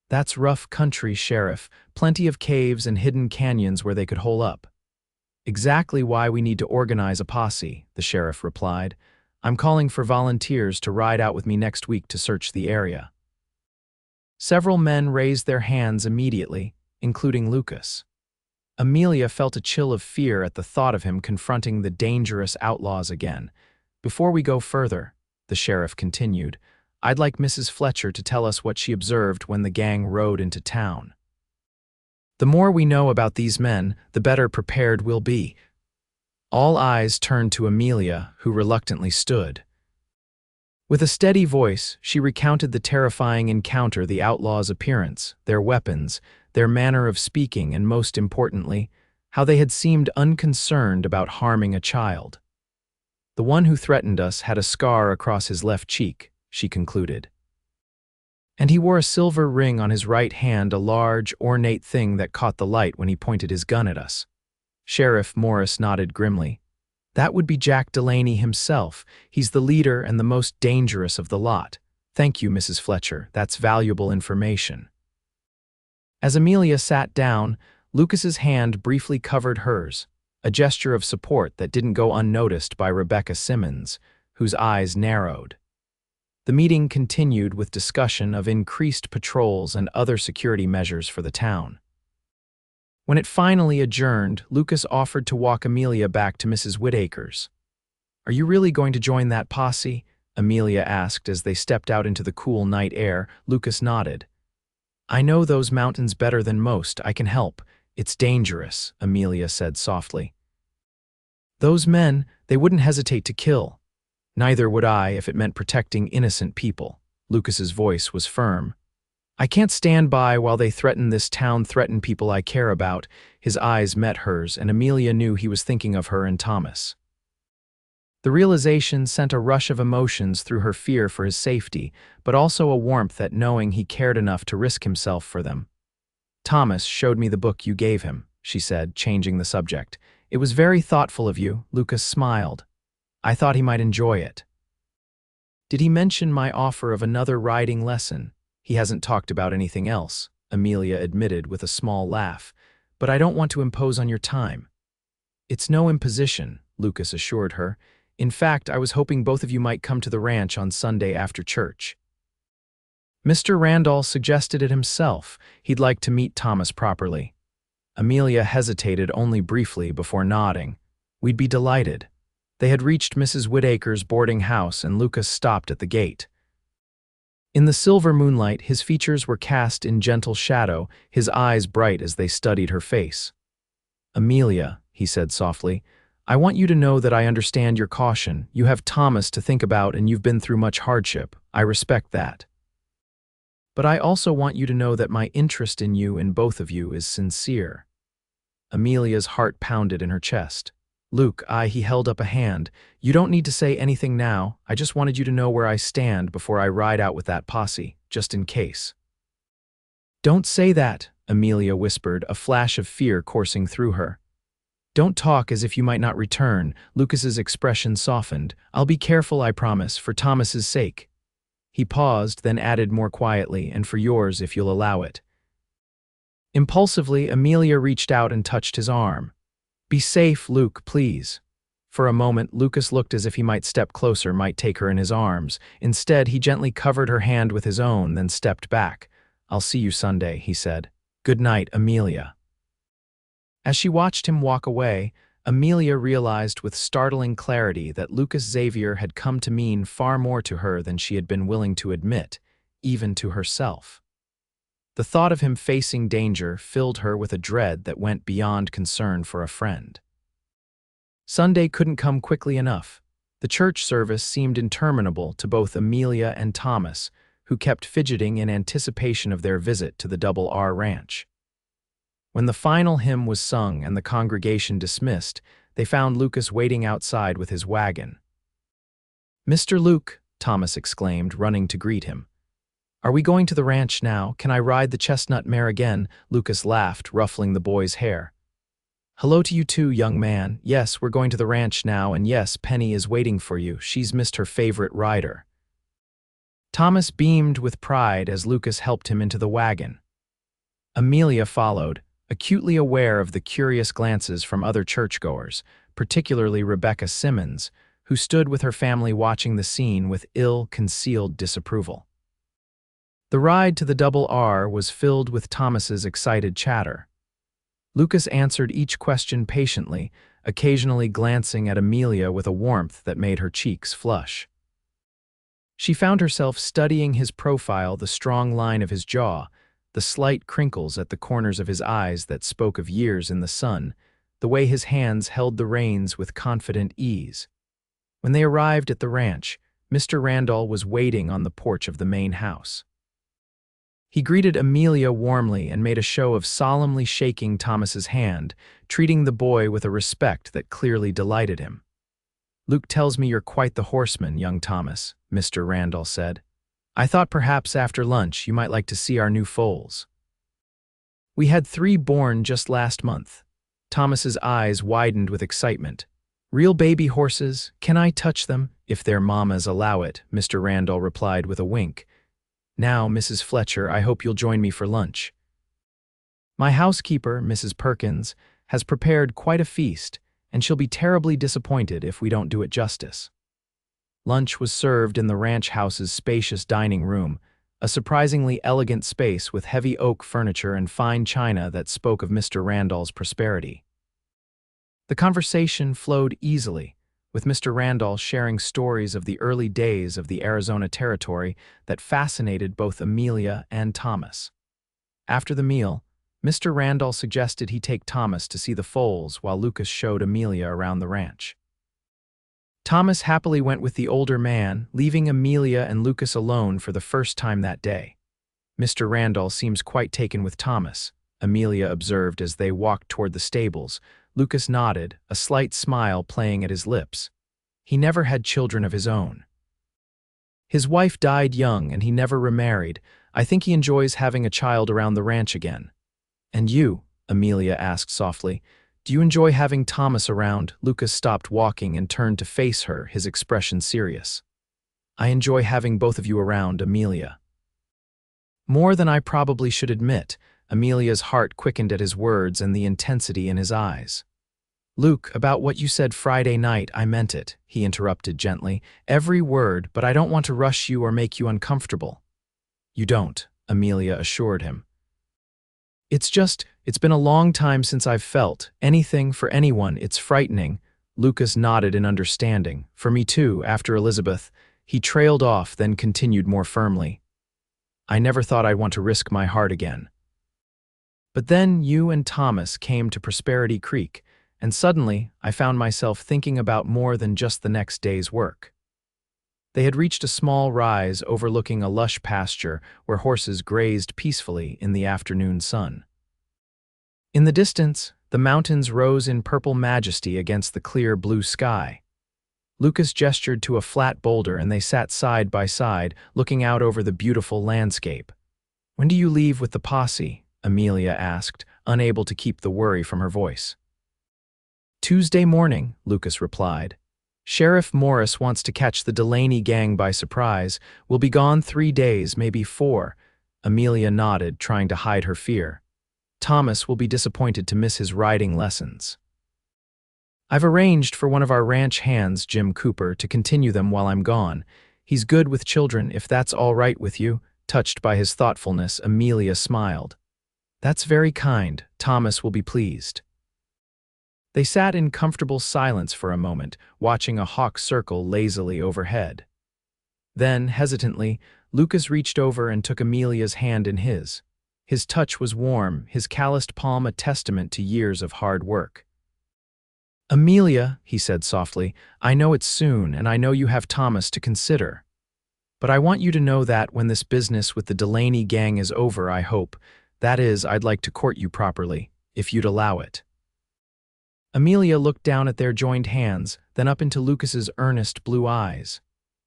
S1: "That's rough country, Sheriff. Plenty of caves and hidden canyons where they could hole up." "Exactly why we need to organize a posse," the sheriff replied. I'm calling for volunteers to ride out with me next week to search the area." Several men raised their hands immediately, including Lucas. Amelia felt a chill of fear at the thought of him confronting the dangerous outlaws again. "Before we go further," the sheriff continued, "I'd like Mrs. Fletcher to tell us what she observed when the gang rode into town. The more we know about these men, the better prepared we'll be." All eyes turned to Amelia, who reluctantly stood. With a steady voice, she recounted the terrifying encounter, the outlaws' appearance, their weapons, their manner of speaking, and most importantly, how they had seemed unconcerned about harming a child. "The one who threatened us had a scar across his left cheek," she concluded. "And he wore a silver ring on his right hand, a large, ornate thing that caught the light when he pointed his gun at us." Sheriff Morris nodded grimly. "That would be Jack Delaney himself. He's the leader and the most dangerous of the lot. Thank you, Mrs. Fletcher. That's valuable information." As Amelia sat down, Lucas's hand briefly covered hers, a gesture of support that didn't go unnoticed by Rebecca Simmons, whose eyes narrowed. The meeting continued with discussion of increased patrols and other security measures for the town. When it finally adjourned, Lucas offered to walk Amelia back to Mrs. Whittaker's. "Are you really going to join that posse?" Amelia asked as they stepped out into the cool night air. Lucas nodded. "I know those mountains better than most. I can help. It's dangerous," Amelia said softly. "Those men, they wouldn't hesitate to kill. Neither would I if it meant protecting innocent people." Lucas's voice was firm. "I can't stand by while they threaten this town, threaten people I care about." His eyes met hers, and Amelia knew he was thinking of her and Thomas. The realization sent a rush of emotions through her, fear for his safety, but also a warmth at knowing he cared enough to risk himself for them. "Thomas showed me the book you gave him," she said, changing the subject. "It was very thoughtful of you." Lucas smiled. "I thought he might enjoy it." "Did he mention my offer of another riding lesson?" "He hasn't talked about anything else," Amelia admitted with a small laugh. "But I don't want to impose on your time." "It's no imposition," Lucas assured her. "In fact, I was hoping both of you might come to the ranch on Sunday after church." Mr. Randall suggested it himself. He'd like to meet Thomas properly. Amelia hesitated only briefly before nodding. "We'd be delighted." They had reached Mrs. Whittaker's boarding house, and Lucas stopped at the gate. In the silver moonlight, his features were cast in gentle shadow, his eyes bright as they studied her face. "Amelia," he said softly, "I want you to know that I understand your caution. You have Thomas to think about and you've been through much hardship. I respect that. But I also want you to know that my interest in you, in both of you, is sincere." Amelia's heart pounded in her chest. "Luke," he held up a hand. "You don't need to say anything now. I just wanted you to know where I stand before I ride out with that posse, just in case." "Don't say that," Amelia whispered, a flash of fear coursing through her. "Don't talk as if you might not return." Lucas's expression softened. "I'll be careful, I promise, for Thomas's sake." He paused, then added more quietly, "and for yours if you'll allow it." Impulsively, Amelia reached out and touched his arm. "Be safe, Luke, please." For a moment, Lucas looked as if he might step closer, might take her in his arms. Instead, he gently covered her hand with his own, then stepped back. "I'll see you Sunday," he said. "Good night, Amelia." As she watched him walk away, Amelia realized with startling clarity that Lucas Xavier had come to mean far more to her than she had been willing to admit, even to herself. The thought of him facing danger filled her with a dread that went beyond concern for a friend. Sunday couldn't come quickly enough. The church service seemed interminable to both Amelia and Thomas, who kept fidgeting in anticipation of their visit to the Double R Ranch. When the final hymn was sung and the congregation dismissed, they found Lucas waiting outside with his wagon. "Mr. Luke," Thomas exclaimed, running to greet him. "Are we going to the ranch now? Can I ride the chestnut mare again?" Lucas laughed, ruffling the boy's hair. "Hello to you too, young man. Yes, we're going to the ranch now, and yes, Penny is waiting for you. She's missed her favorite rider." Thomas beamed with pride as Lucas helped him into the wagon. Amelia followed, acutely aware of the curious glances from other churchgoers, particularly Rebecca Simmons, who stood with her family watching the scene with ill-concealed disapproval. The ride to the Double R was filled with Thomas's excited chatter. Lucas answered each question patiently, occasionally glancing at Amelia with a warmth that made her cheeks flush. She found herself studying his profile, the strong line of his jaw, the slight crinkles at the corners of his eyes that spoke of years in the sun, the way his hands held the reins with confident ease. When they arrived at the ranch, Mr. Randall was waiting on the porch of the main house. He greeted Amelia warmly and made a show of solemnly shaking Thomas's hand, treating the boy with a respect that clearly delighted him. "Luke tells me you're quite the horseman, young Thomas," Mr. Randall said. "I thought perhaps after lunch you might like to see our new foals." "We had 3 born just last month." Thomas's eyes widened with excitement. "Real baby horses? Can I touch them?" "If their mamas allow it," Mr. Randall replied with a wink. "Now, Mrs. Fletcher, I hope you'll join me for lunch. My housekeeper, Mrs. Perkins, has prepared quite a feast, and she'll be terribly disappointed if we don't do it justice." Lunch was served in the ranch house's spacious dining room, a surprisingly elegant space with heavy oak furniture and fine china that spoke of Mr. Randall's prosperity. The conversation flowed easily, with Mr. Randall sharing stories of the early days of the Arizona Territory that fascinated both Amelia and Thomas. After the meal, Mr. Randall suggested he take Thomas to see the foals while Lucas showed Amelia around the ranch. Thomas happily went with the older man, leaving Amelia and Lucas alone for the first time that day. "Mr. Randall seems quite taken with Thomas," Amelia observed as they walked toward the stables. Lucas nodded, a slight smile playing at his lips. He never had children of his own. "His wife died young and he never remarried. I think he enjoys having a child around the ranch again." "And you?" Amelia asked softly. "Do you enjoy having Thomas around?" Lucas stopped walking and turned to face her, his expression serious. "I enjoy having both of you around, Amelia." "More than I probably should admit." Amelia's heart quickened at his words and the intensity in his eyes. "Luke, about what you said Friday night, I meant it," he interrupted gently. "Every word, but I don't want to rush you or make you uncomfortable." "You don't," Amelia assured him. It's been a long time since I've felt anything for anyone. It's frightening." Lucas nodded in understanding. "For me too, after Elizabeth." He trailed off, then continued more firmly. "I never thought I'd want to risk my heart again. But then you and Thomas came to Prosperity Creek, and suddenly I found myself thinking about more than just the next day's work." They had reached a small rise overlooking a lush pasture where horses grazed peacefully in the afternoon sun. In the distance, the mountains rose in purple majesty against the clear blue sky. Lucas gestured to a flat boulder and they sat side by side, looking out over the beautiful landscape. "When do you leave with the posse?" Amelia asked, unable to keep the worry from her voice. "Tuesday morning," Lucas replied. "Sheriff Morris wants to catch the Delaney gang by surprise. We'll be gone 3 days, maybe 4. Amelia nodded, trying to hide her fear. "Thomas will be disappointed to miss his riding lessons. I've arranged for one of our ranch hands, Jim Cooper, to continue them while I'm gone. He's good with children, if that's all right with you." Touched by his thoughtfulness, Amelia smiled. "That's very kind. Thomas will be pleased." They sat in comfortable silence for a moment, watching a hawk circle lazily overhead. Then, hesitantly, Lucas reached over and took Amelia's hand in his. His touch was warm, his calloused palm a testament to years of hard work. "Amelia," he said softly, "I know it's soon, and I know you have Thomas to consider. But I want you to know that when this business with the Delaney gang is over, I hope, that is, I'd like to court you properly, if you'd allow it." Amelia looked down at their joined hands, then up into Lucas's earnest blue eyes.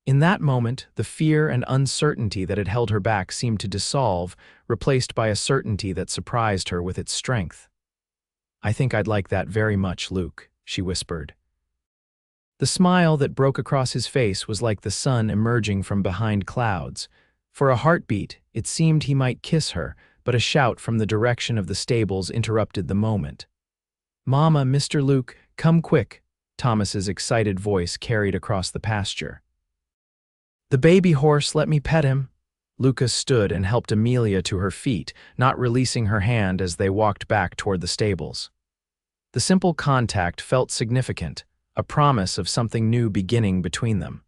S1: In that moment, the fear and uncertainty that had held her back seemed to dissolve, replaced by a certainty that surprised her with its strength. "I think I'd like that very much, Luke," she whispered. The smile that broke across his face was like the sun emerging from behind clouds. For a heartbeat, it seemed he might kiss her, but a shout from the direction of the stables interrupted the moment. "Mama, Mr. Luke, come quick." Thomas's excited voice carried across the pasture. "The baby horse, let me pet him." Lucas stood and helped Amelia to her feet, not releasing her hand as they walked back toward the stables. The simple contact felt significant, a promise of something new beginning between them.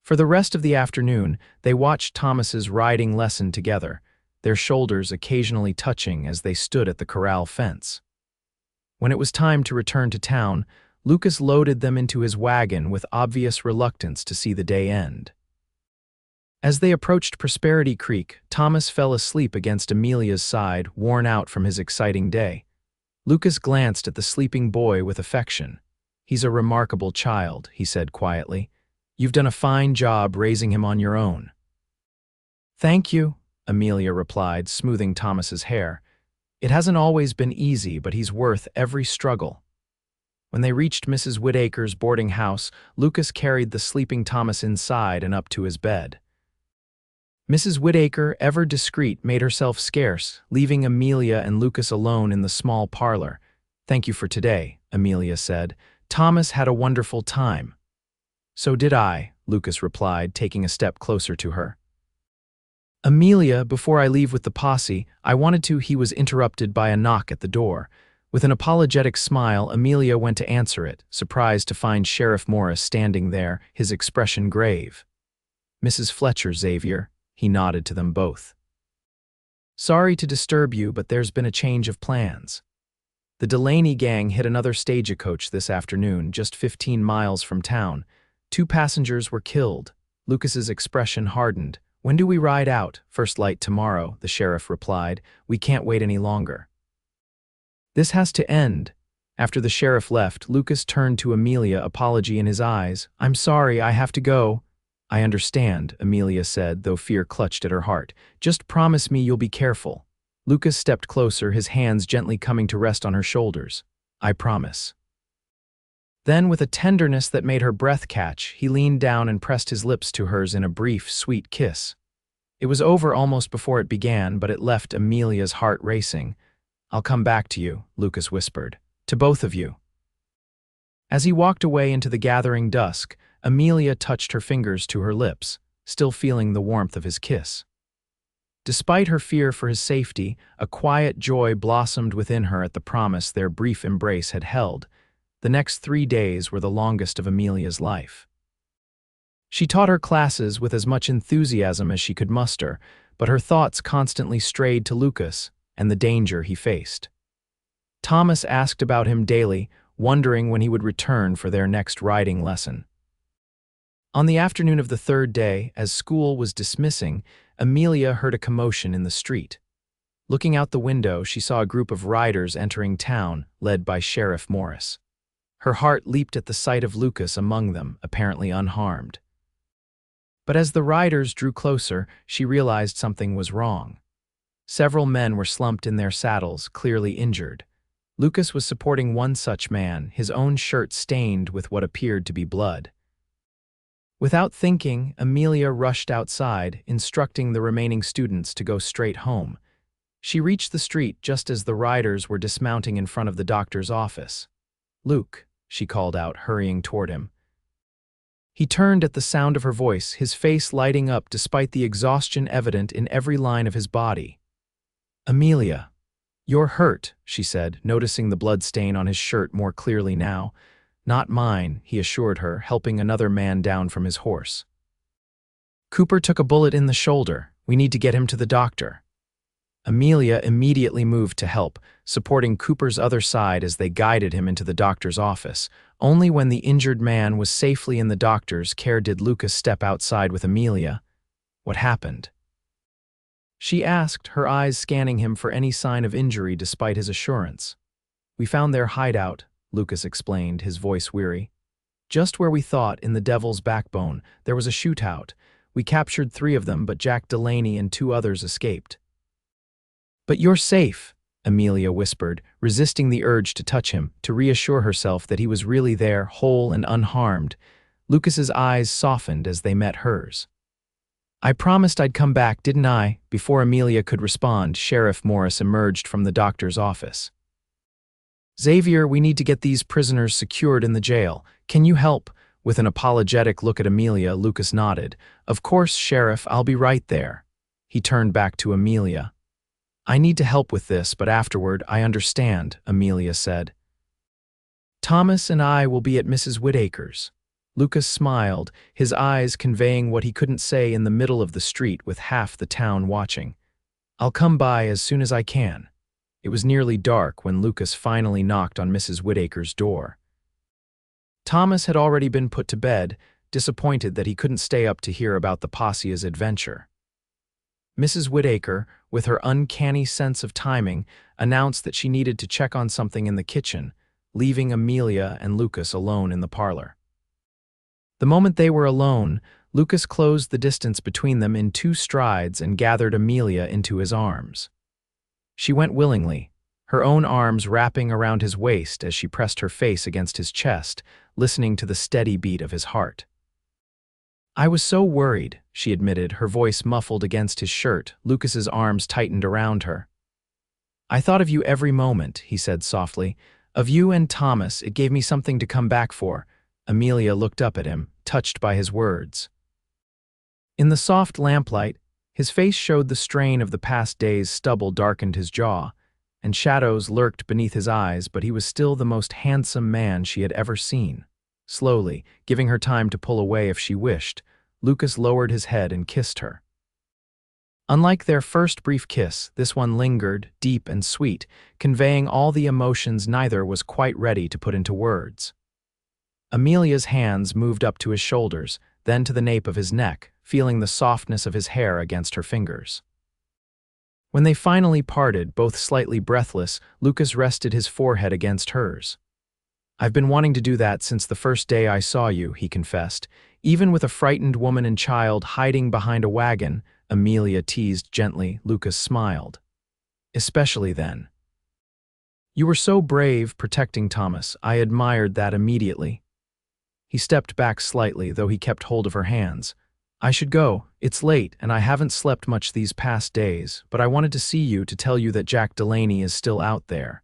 S1: For the rest of the afternoon, they watched Thomas's riding lesson together, their shoulders occasionally touching as they stood at the corral fence. When it was time to return to town, Lucas loaded them into his wagon with obvious reluctance to see the day end. As they approached Prosperity Creek, Thomas fell asleep against Amelia's side, worn out from his exciting day. Lucas glanced at the sleeping boy with affection. "He's a remarkable child," he said quietly. "You've done a fine job raising him on your own." "Thank you," Amelia replied, smoothing Thomas's hair. "It hasn't always been easy, but he's worth every struggle." When they reached Mrs. Whittaker's boarding house, Lucas carried the sleeping Thomas inside and up to his bed. Mrs. Whittaker, ever discreet, made herself scarce, leaving Amelia and Lucas alone in the small parlor. "Thank you for today," Amelia said. "Thomas had a wonderful time." "So did I," Lucas replied, taking a step closer to her. "Amelia, before I leave with the posse, I wanted to—" He was interrupted by a knock at the door. With an apologetic smile, Amelia went to answer it, surprised to find Sheriff Morris standing there, his expression grave. "Mrs. Fletcher, Xavier." He nodded to them both. "Sorry to disturb you, but there's been a change of plans. The Delaney gang hit another stagecoach this afternoon, just 15 miles from town. 2 passengers were killed." Lucas's expression hardened. "When do we ride out?" "First light tomorrow," the sheriff replied. "We can't wait any longer." "This has to end." After the sheriff left, Lucas turned to Amelia, apology in his eyes. "I'm sorry, I have to go." "I understand," Amelia said, though fear clutched at her heart. "Just promise me you'll be careful." Lucas stepped closer, his hands gently coming to rest on her shoulders. "I promise." Then, with a tenderness that made her breath catch, he leaned down and pressed his lips to hers in a brief, sweet kiss. It was over almost before it began, but it left Amelia's heart racing. "I'll come back to you," Lucas whispered. "To both of you." As he walked away into the gathering dusk, Amelia touched her fingers to her lips, still feeling the warmth of his kiss. Despite her fear for his safety, a quiet joy blossomed within her at the promise their brief embrace had held. The next 3 days were the longest of Amelia's life. She taught her classes with as much enthusiasm as she could muster, but her thoughts constantly strayed to Lucas and the danger he faced. Thomas asked about him daily, wondering when he would return for their next riding lesson. On the afternoon of the 3rd day, as school was dismissing, Amelia heard a commotion in the street. Looking out the window, she saw a group of riders entering town, led by Sheriff Morris. Her heart leaped at the sight of Lucas among them, apparently unharmed. But as the riders drew closer, she realized something was wrong. Several men were slumped in their saddles, clearly injured. Lucas was supporting one such man, his own shirt stained with what appeared to be blood. Without thinking, Amelia rushed outside, instructing the remaining students to go straight home. She reached the street just as the riders were dismounting in front of the doctor's office. "Luke," she called out, hurrying toward him. He turned at the sound of her voice, his face lighting up despite the exhaustion evident in every line of his body. "Amelia, you're hurt," she said, noticing the blood stain on his shirt more clearly now. "Not mine," he assured her, helping another man down from his horse. "Cooper took a bullet in the shoulder. We need to get him to the doctor." Amelia immediately moved to help, supporting Cooper's other side as they guided him into the doctor's office. Only when the injured man was safely in the doctor's care did Lucas step outside with Amelia. "What happened?" she asked, her eyes scanning him for any sign of injury despite his assurance. "We found their hideout," Lucas explained, his voice weary. "Just where we thought, in the Devil's Backbone, there was a shootout. We captured 3 of them, but Jack Delaney and 2 others escaped." "But you're safe," Amelia whispered, resisting the urge to touch him, to reassure herself that he was really there, whole and unharmed. Lucas's eyes softened as they met hers. "I promised I'd come back, didn't I?" Before Amelia could respond, Sheriff Morris emerged from the doctor's office. Xavier, we need to get these prisoners secured in the jail. Can you help? With an apologetic look at Amelia, Lucas nodded. Of course, Sheriff, I'll be right there. He turned back to Amelia. I need to help with this, but afterward, I understand, Amelia said. Thomas and I will be at Mrs. Whittaker's. Lucas smiled, his eyes conveying what he couldn't say in the middle of the street with half the town watching. I'll come by as soon as I can. It was nearly dark when Lucas finally knocked on Mrs. Whittaker's door. Thomas had already been put to bed, disappointed that he couldn't stay up to hear about the posse's adventure. Mrs. Whittaker, with her uncanny sense of timing, announced that she needed to check on something in the kitchen, leaving Amelia and Lucas alone in the parlor. The moment they were alone, Lucas closed the distance between them in 2 strides and gathered Amelia into his arms. She went willingly, her own arms wrapping around his waist as she pressed her face against his chest, listening to the steady beat of his heart. I was so worried, she admitted, her voice muffled against his shirt. Lucas's arms tightened around her. I thought of you every moment, he said softly. Of you and Thomas, it gave me something to come back for. Amelia looked up at him, touched by his words. In the soft lamplight, his face showed the strain of the past day's stubble darkened his jaw, and shadows lurked beneath his eyes, but he was still the most handsome man she had ever seen. Slowly, giving her time to pull away if she wished, Lucas lowered his head and kissed her. Unlike their first brief kiss, this one lingered, deep and sweet, conveying all the emotions neither was quite ready to put into words. Amelia's hands moved up to his shoulders, then to the nape of his neck, feeling the softness of his hair against her fingers. When they finally parted, both slightly breathless, Lucas rested his forehead against hers. I've been wanting to do that since the first day I saw you, he confessed. Even with a frightened woman and child hiding behind a wagon, Amelia teased gently. Lucas smiled. Especially then. You were so brave protecting Thomas. I admired that immediately. He stepped back slightly, though he kept hold of her hands. I should go. It's late, and I haven't slept much these past days, but I wanted to see you to tell you that Jack Delaney is still out there.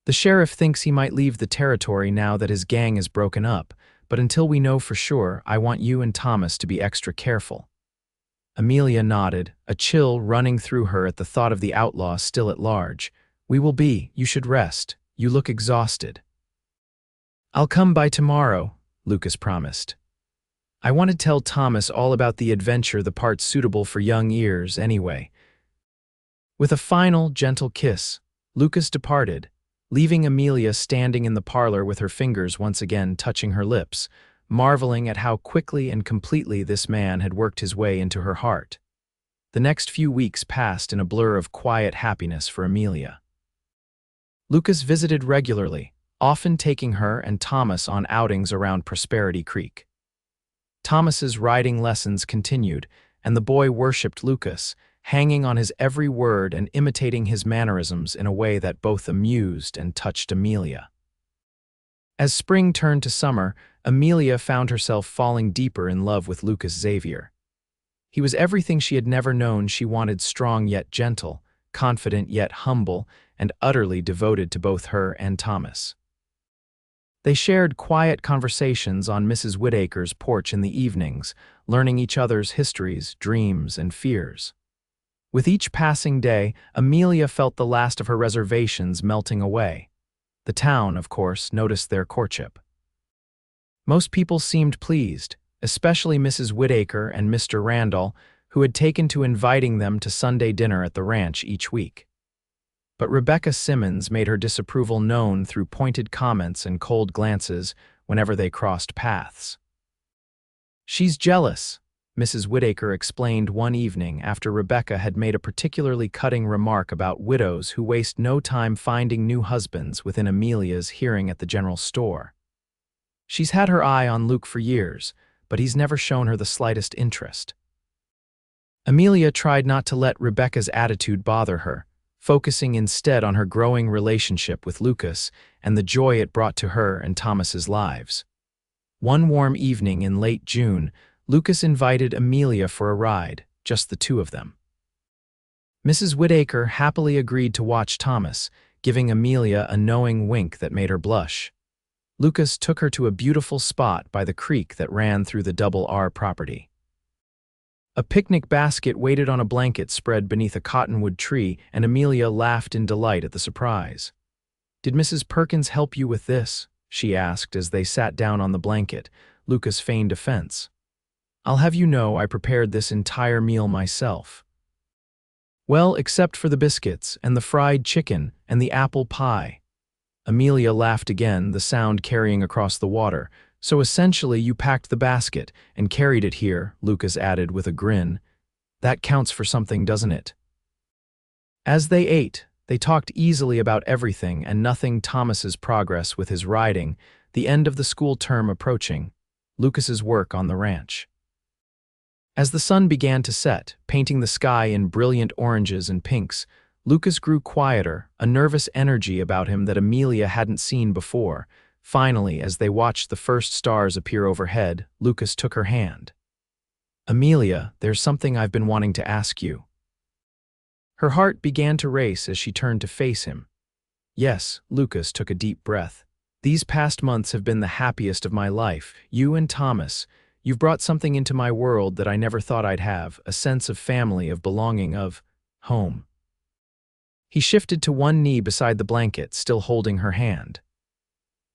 S1: The sheriff thinks he might leave the territory now that his gang is broken up, but until we know for sure, I want you and Thomas to be extra careful. Amelia nodded, a chill running through her at the thought of the outlaw still at large. We will be. You should rest. You look exhausted. I'll come by tomorrow, Lucas promised. I want to tell Thomas all about the adventure, the part suitable for young ears anyway. With a final, gentle kiss, Lucas departed, leaving Amelia standing in the parlor with her fingers once again touching her lips, marveling at how quickly and completely this man had worked his way into her heart. The next few weeks passed in a blur of quiet happiness for Amelia. Lucas visited regularly, often taking her and Thomas on outings around Prosperity Creek. Thomas's riding lessons continued, and the boy worshipped Lucas, hanging on his every word and imitating his mannerisms in a way that both amused and touched Amelia. As spring turned to summer, Amelia found herself falling deeper in love with Lucas Xavier. He was everything she had never known. She wanted, strong yet gentle, confident yet humble, and utterly devoted to both her and Thomas. They shared quiet conversations on Mrs. Whittaker's porch in the evenings, learning each other's histories, dreams, and fears. With each passing day, Amelia felt the last of her reservations melting away. The town, of course, noticed their courtship. Most people seemed pleased, especially Mrs. Whittaker and Mr. Randall, who had taken to inviting them to Sunday dinner at the ranch each week. But Rebecca Simmons made her disapproval known through pointed comments and cold glances whenever they crossed paths. She's jealous, Mrs. Whittaker explained one evening after Rebecca had made a particularly cutting remark about widows who waste no time finding new husbands within Amelia's hearing at the general store. She's had her eye on Luke for years, but he's never shown her the slightest interest. Amelia tried not to let Rebecca's attitude bother her, focusing instead on her growing relationship with Lucas and the joy it brought to her and Thomas's lives. One warm evening in late June, Lucas invited Amelia for a ride, just the two of them. Mrs. Whittaker happily agreed to watch Thomas, giving Amelia a knowing wink that made her blush. Lucas took her to a beautiful spot by the creek that ran through the Double R property. A picnic basket waited on a blanket spread beneath a cottonwood tree, and Amelia laughed in delight at the surprise. "Did Mrs. Perkins help you with this?" she asked as they sat down on the blanket. Lucas feigned offense. "I'll have you know I prepared this entire meal myself." "Well, except for the biscuits, and the fried chicken, and the apple pie." Amelia laughed again, the sound carrying across the water. "So essentially you packed the basket and carried it here," Lucas added with a grin. "That counts for something, doesn't it?" As they ate, they talked easily about everything and nothing. Thomas's progress with his riding, the end of the school term approaching, Lucas's work on the ranch. As the sun began to set, painting the sky in brilliant oranges and pinks, Lucas grew quieter, a nervous energy about him that Amelia hadn't seen before. Finally, as they watched the first stars appear overhead, Lucas took her hand. "Amelia, there's something I've been wanting to ask you." Her heart began to race as she turned to face him. "Yes," Lucas took a deep breath. "These past months have been the happiest of my life. You and Thomas, you've brought something into my world that I never thought I'd have, a sense of family, of belonging, of home." He shifted to one knee beside the blanket, still holding her hand.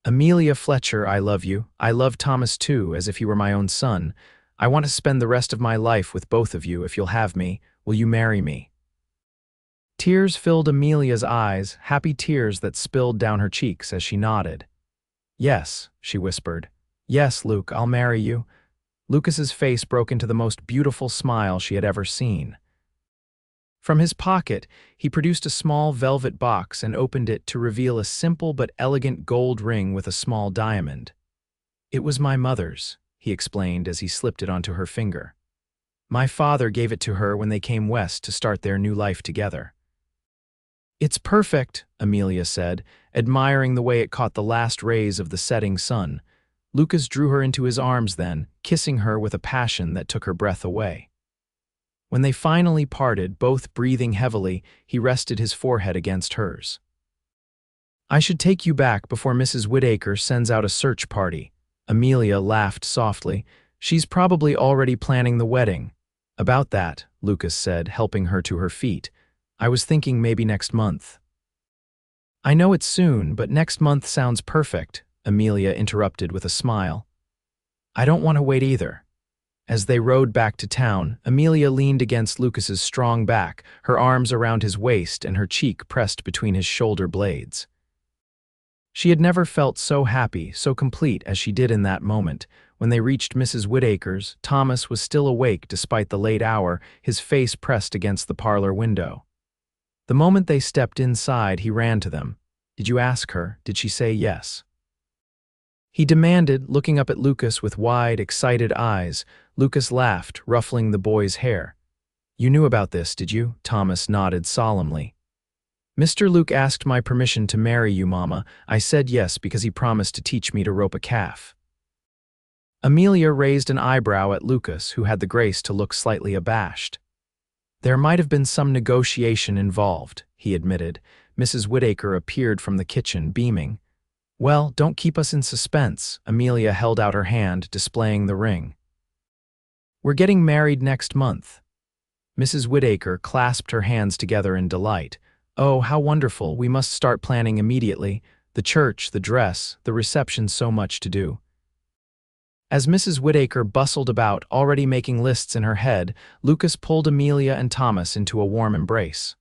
S1: "Amelia Fletcher, I love you. I love Thomas too, as if he were my own son. I want to spend the rest of my life with both of you, if you'll have me. Will you marry me?" Tears filled Amelia's eyes, happy tears that spilled down her cheeks as she nodded. "Yes," she whispered. "Yes, Luke, I'll marry you." Lucas's face broke into the most beautiful smile she had ever seen. From his pocket, he produced a small velvet box and opened it to reveal a simple but elegant gold ring with a small diamond. "It was my mother's," he explained as he slipped it onto her finger. "My father gave it to her when they came west to start their new life together." "It's perfect," Amelia said, admiring the way it caught the last rays of the setting sun. Lucas drew her into his arms then, kissing her with a passion that took her breath away. When they finally parted, both breathing heavily, he rested his forehead against hers. "I should take you back before Mrs. Whittaker sends out a search party." Amelia laughed softly. "She's probably already planning the wedding." "About that," Lucas said, helping her to her feet. "I was thinking maybe next month." "I know it's soon, but next month sounds perfect," Amelia interrupted with a smile. "I don't want to wait either." As they rode back to town, Amelia leaned against Lucas's strong back, her arms around his waist and her cheek pressed between his shoulder blades. She had never felt so happy, so complete as she did in that moment. When they reached Mrs. Whittaker's, Thomas was still awake despite the late hour, his face pressed against the parlor window. The moment they stepped inside, he ran to them. "Did you ask her? Did she say yes?" he demanded, looking up at Lucas with wide, excited eyes. Lucas laughed, ruffling the boy's hair. "You knew about this, did you?" Thomas nodded solemnly. "Mr. Luke asked my permission to marry you, Mama. I said yes because he promised to teach me to rope a calf." Amelia raised an eyebrow at Lucas, who had the grace to look slightly abashed. "There might have been some negotiation involved," he admitted. Mrs. Whittaker appeared from the kitchen, beaming. "Well, don't keep us in suspense." Amelia held out her hand, displaying the ring. "We're getting married next month." Mrs. Whittaker clasped her hands together in delight. "Oh, how wonderful. We must start planning immediately. The church, the dress, the reception, so much to do." As Mrs. Whittaker bustled about, already making lists in her head, Lucas pulled Amelia and Thomas into a warm embrace.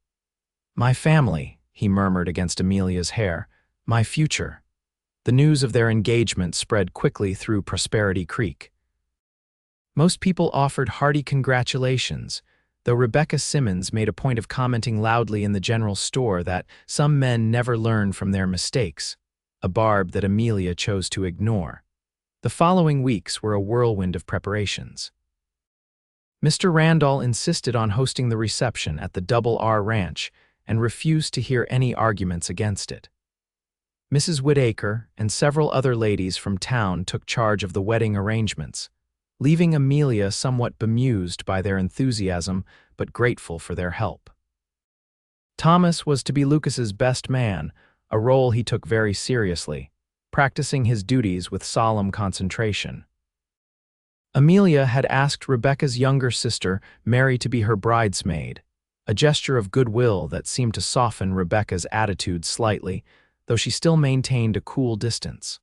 S1: "My family," he murmured against Amelia's hair. "My future." The news of their engagement spread quickly through Prosperity Creek. Most people offered hearty congratulations, though Rebecca Simmons made a point of commenting loudly in the general store that some men never learn from their mistakes, a barb that Amelia chose to ignore. The following weeks were a whirlwind of preparations. Mr. Randall insisted on hosting the reception at the Double R Ranch and refused to hear any arguments against it. Mrs. Whittaker and several other ladies from town took charge of the wedding arrangements, leaving Amelia somewhat bemused by their enthusiasm but grateful for their help. Thomas was to be Lucas's best man, a role he took very seriously, practicing his duties with solemn concentration. Amelia had asked Rebecca's younger sister, Mary, to be her bridesmaid, a gesture of goodwill that seemed to soften Rebecca's attitude slightly, though she still maintained a cool distance.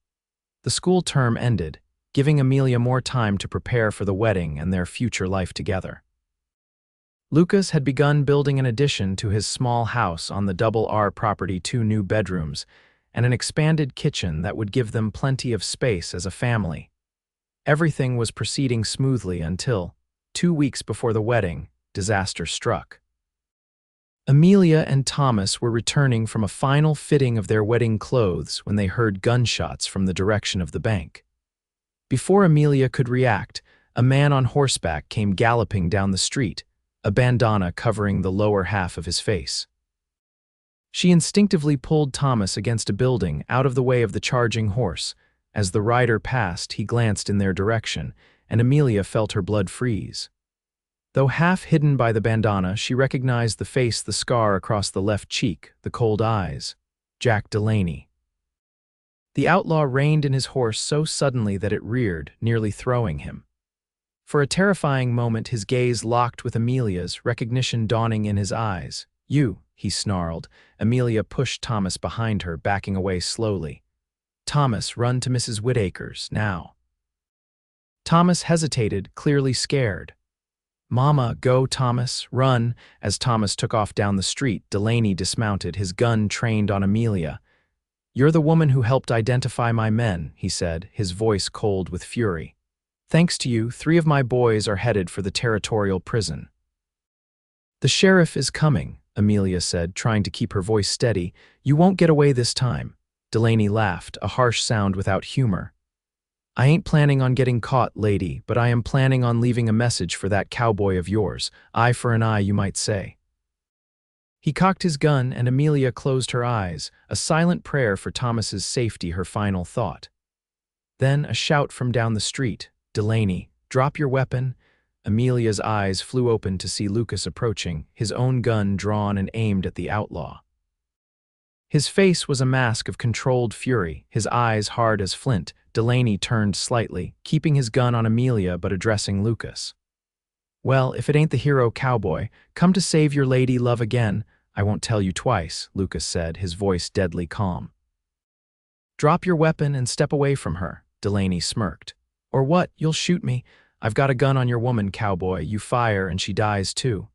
S1: The school term ended, giving Amelia more time to prepare for the wedding and their future life together. Lucas had begun building an addition to his small house on the Double R property, 2 new bedrooms, and an expanded kitchen that would give them plenty of space as a family. Everything was proceeding smoothly until, 2 weeks before the wedding, disaster struck. Amelia and Thomas were returning from a final fitting of their wedding clothes when they heard gunshots from the direction of the bank. Before Amelia could react, a man on horseback came galloping down the street, a bandana covering the lower half of his face. She instinctively pulled Thomas against a building out of the way of the charging horse. As the rider passed, he glanced in their direction, and Amelia felt her blood freeze. Though half hidden by the bandana, she recognized the face, the scar across the left cheek, the cold eyes. Jack Delaney. The outlaw reined in his horse so suddenly that it reared, nearly throwing him. For a terrifying moment his gaze locked with Amelia's, recognition dawning in his eyes. "You," he snarled. Amelia pushed Thomas behind her, backing away slowly. "Thomas, run to Mrs. Whittaker's, now." Thomas hesitated, clearly scared. "Mama, go, Thomas, run." As Thomas took off down the street, Delaney dismounted, his gun trained on Amelia. "You're the woman who helped identify my men," he said, his voice cold with fury. "Thanks to you, 3 of my boys are headed for the territorial prison." "The sheriff is coming," Amelia said, trying to keep her voice steady. "You won't get away this time." Delaney laughed, a harsh sound without humor. "I ain't planning on getting caught, lady, but I am planning on leaving a message for that cowboy of yours. Eye for an eye, you might say." He cocked his gun, and Amelia closed her eyes, a silent prayer for Thomas's safety, her final thought. Then a shout from down the street. "Delaney, drop your weapon." Amelia's eyes flew open to see Lucas approaching, his own gun drawn and aimed at the outlaw. His face was a mask of controlled fury, his eyes hard as flint. Delaney turned slightly, keeping his gun on Amelia but addressing Lucas. "Well, if it ain't the hero Cowboy, come to save your lady love again. I won't tell you twice," Lucas said, his voice deadly calm. "Drop your weapon and step away from her," Delaney smirked. "Or what? You'll shoot me. I've got a gun on your woman, Cowboy. You fire and she dies too."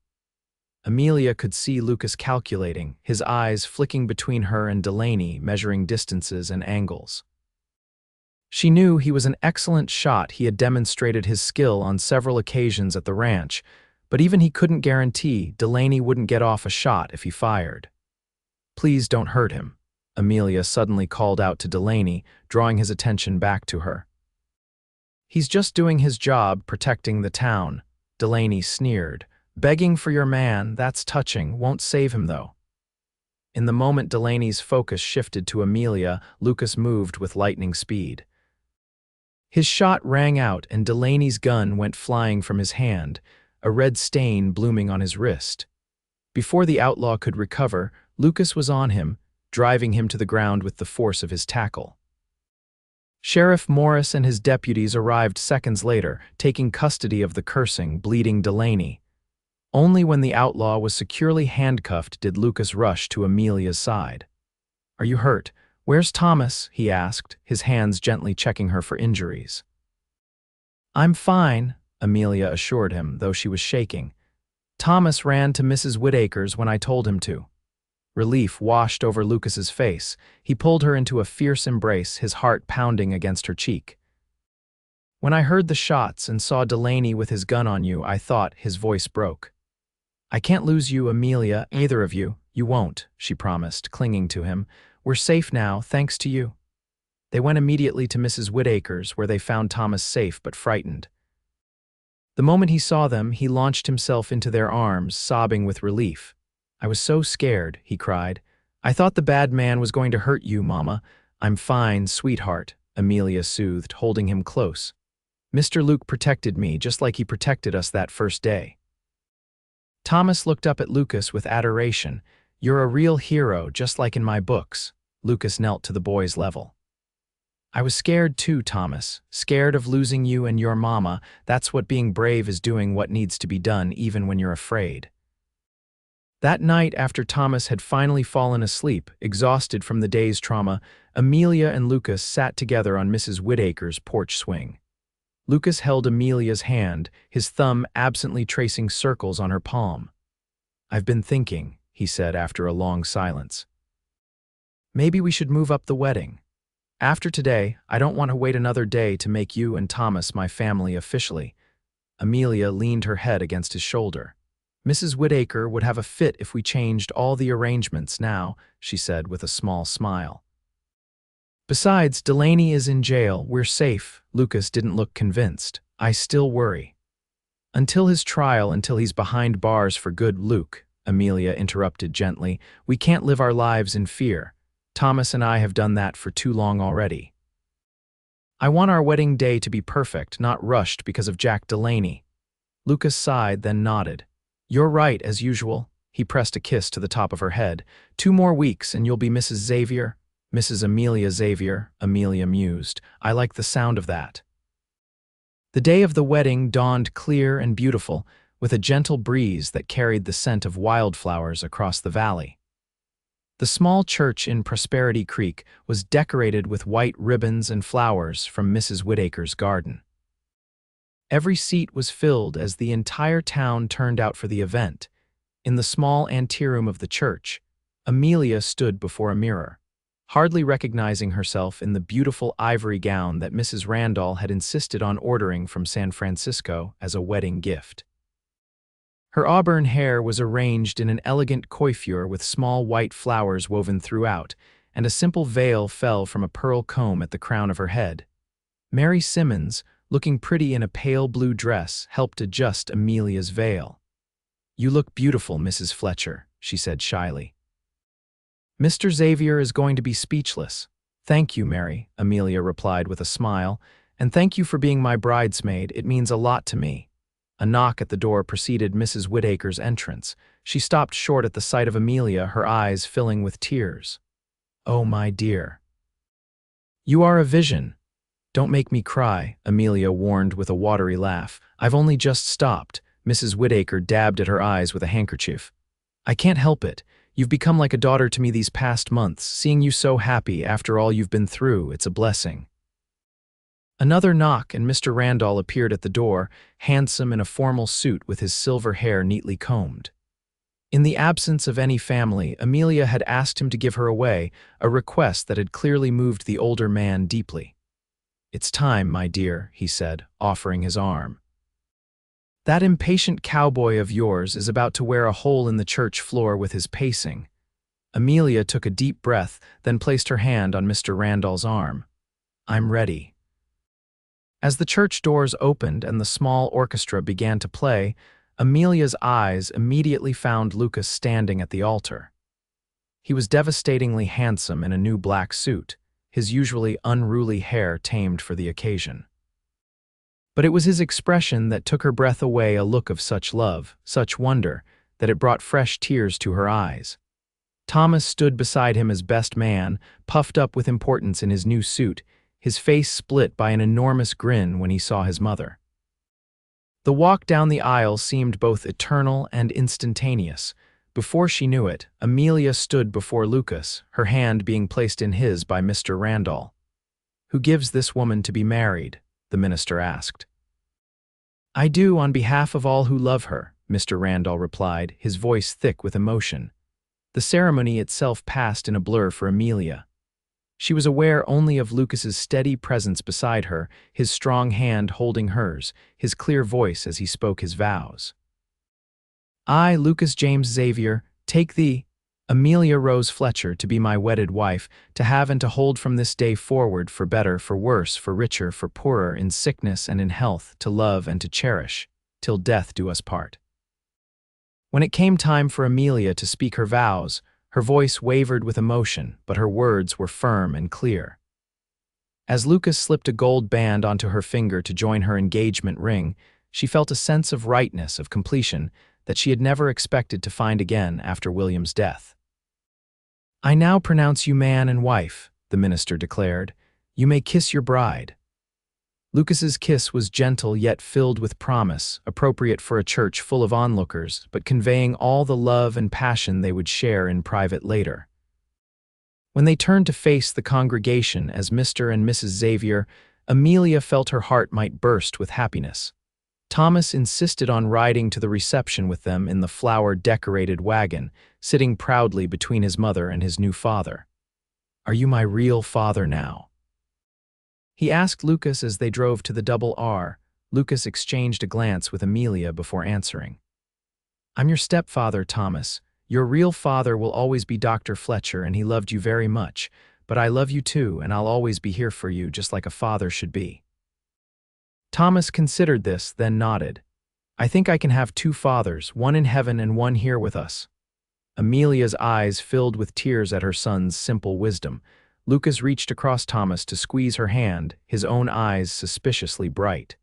S1: Amelia could see Lucas calculating, his eyes flicking between her and Delaney, measuring distances and angles. She knew he was an excellent shot. He had demonstrated his skill on several occasions at the ranch, but even he couldn't guarantee Delaney wouldn't get off a shot if he fired. "Please don't hurt him," Amelia suddenly called out to Delaney, drawing his attention back to her. "He's just doing his job, protecting the town," Delaney sneered. "Begging for your man, that's touching, won't save him though." In the moment Delaney's focus shifted to Amelia, Lucas moved with lightning speed. His shot rang out and Delaney's gun went flying from his hand, a red stain blooming on his wrist. Before the outlaw could recover, Lucas was on him, driving him to the ground with the force of his tackle. Sheriff Morris and his deputies arrived seconds later, taking custody of the cursing, bleeding Delaney. Only when the outlaw was securely handcuffed did Lucas rush to Amelia's side. "Are you hurt? Where's Thomas?" he asked, his hands gently checking her for injuries. "I'm fine," Amelia assured him, though she was shaking. "Thomas ran to Mrs. Whittaker's when I told him to." Relief washed over Lucas's face. He pulled her into a fierce embrace, his heart pounding against her cheek. "When I heard the shots and saw Delaney with his gun on you, I thought," his voice broke. "I can't lose you, Amelia, either of you." "You won't," she promised, clinging to him. "We're safe now, thanks to you." They went immediately to Mrs. Whittaker's, where they found Thomas safe but frightened. The moment he saw them, he launched himself into their arms, sobbing with relief. "I was so scared," he cried. "I thought the bad man was going to hurt you, Mama." "I'm fine, sweetheart," Amelia soothed, holding him close. "Mr. Luke protected me, just like he protected us that first day." Thomas looked up at Lucas with adoration, You're a real hero, just like in my books. Lucas knelt to the boy's level. I was scared too, Thomas. Scared of losing you and your mama. That's what being brave is, doing what needs to be done even when you're afraid. That night, after Thomas had finally fallen asleep, exhausted from the day's trauma, Amelia and Lucas sat together on Mrs. Whittaker's porch swing. Lucas held Amelia's hand, his thumb absently tracing circles on her palm. "I've been thinking," he said after a long silence. "Maybe we should move up the wedding. After today, I don't want to wait another day to make you and Thomas my family officially." Amelia leaned her head against his shoulder. "Mrs. Whittaker would have a fit if we changed all the arrangements now," she said with a small smile. "Besides, Delaney is in jail. We're safe." Lucas didn't look convinced. "I still worry." "Until his trial, until he's behind bars for good, Luke," Amelia interrupted gently. "We can't live our lives in fear. Thomas and I have done that for too long already. I want our wedding day to be perfect, not rushed because of Jack Delaney." Lucas sighed, then nodded. "You're right, as usual." He pressed a kiss to the top of her head. "2 more weeks and you'll be Mrs. Xavier." "Mrs. Amelia Xavier," Amelia mused. "I like the sound of that." The day of the wedding dawned clear and beautiful, with a gentle breeze that carried the scent of wildflowers across the valley. The small church in Prosperity Creek was decorated with white ribbons and flowers from Mrs. Whittaker's garden. Every seat was filled as the entire town turned out for the event. In the small anteroom of the church, Amelia stood before a mirror, hardly recognizing herself in the beautiful ivory gown that Mrs. Randall had insisted on ordering from San Francisco as a wedding gift. Her auburn hair was arranged in an elegant coiffure with small white flowers woven throughout, and a simple veil fell from a pearl comb at the crown of her head. Mary Simmons, looking pretty in a pale blue dress, helped adjust Amelia's veil. "You look beautiful, Mrs. Fletcher," she said shyly. "Mr. Xavier is going to be speechless." "Thank you, Mary," Amelia replied with a smile, "and thank you for being my bridesmaid. It means a lot to me." A knock at the door preceded Mrs. Whittaker's entrance. She stopped short at the sight of Amelia, her eyes filling with tears. "Oh, my dear. You are a vision." "Don't make me cry," Amelia warned with a watery laugh. "I've only just stopped." Mrs. Whittaker dabbed at her eyes with a handkerchief. "I can't help it. You've become like a daughter to me these past months. Seeing you so happy after all you've been through, it's a blessing." Another knock, and Mr. Randall appeared at the door, handsome in a formal suit with his silver hair neatly combed. In the absence of any family, Amelia had asked him to give her away, a request that had clearly moved the older man deeply. "It's time, my dear," he said, offering his arm. "That impatient cowboy of yours is about to wear a hole in the church floor with his pacing." Amelia took a deep breath, then placed her hand on Mr. Randall's arm. "I'm ready." As the church doors opened and the small orchestra began to play, Amelia's eyes immediately found Lucas standing at the altar. He was devastatingly handsome in a new black suit, his usually unruly hair tamed for the occasion. But it was his expression that took her breath away, a look of such love, such wonder, that it brought fresh tears to her eyes. Thomas stood beside him as best man, puffed up with importance in his new suit, his face split by an enormous grin when he saw his mother. The walk down the aisle seemed both eternal and instantaneous. Before she knew it, Amelia stood before Lucas, her hand being placed in his by Mr. Randall. "Who gives this woman to be married?" the minister asked. "I do, on behalf of all who love her," Mr. Randall replied, his voice thick with emotion. The ceremony itself passed in a blur for Amelia. She was aware only of Lucas's steady presence beside her, his strong hand holding hers, his clear voice as he spoke his vows. "I, Lucas James Xavier, take thee, Amelia Rose Fletcher, to be my wedded wife, to have and to hold from this day forward, for better, for worse, for richer, for poorer, in sickness and in health, to love and to cherish, till death do us part." When it came time for Amelia to speak her vows, her voice wavered with emotion, but her words were firm and clear. As Lucas slipped a gold band onto her finger to join her engagement ring, she felt a sense of rightness, of completion, that she had never expected to find again after William's death. "I now pronounce you man and wife," the minister declared. "You may kiss your bride." Lucas's kiss was gentle yet filled with promise, appropriate for a church full of onlookers, but conveying all the love and passion they would share in private later. When they turned to face the congregation as Mr. and Mrs. Xavier, Amelia felt her heart might burst with happiness. Thomas insisted on riding to the reception with them in the flower-decorated wagon, sitting proudly between his mother and his new father. "Are you my real father now?" he asked Lucas as they drove to the Double R. Lucas exchanged a glance with Amelia before answering. "I'm your stepfather, Thomas. Your real father will always be Dr. Fletcher, and he loved you very much. But I love you too, and I'll always be here for you, just like a father should be." Thomas considered this, then nodded. "I think I can have two fathers, one in heaven and one here with us." Amelia's eyes filled with tears at her son's simple wisdom. Lucas reached across Thomas to squeeze her hand, his own eyes suspiciously bright.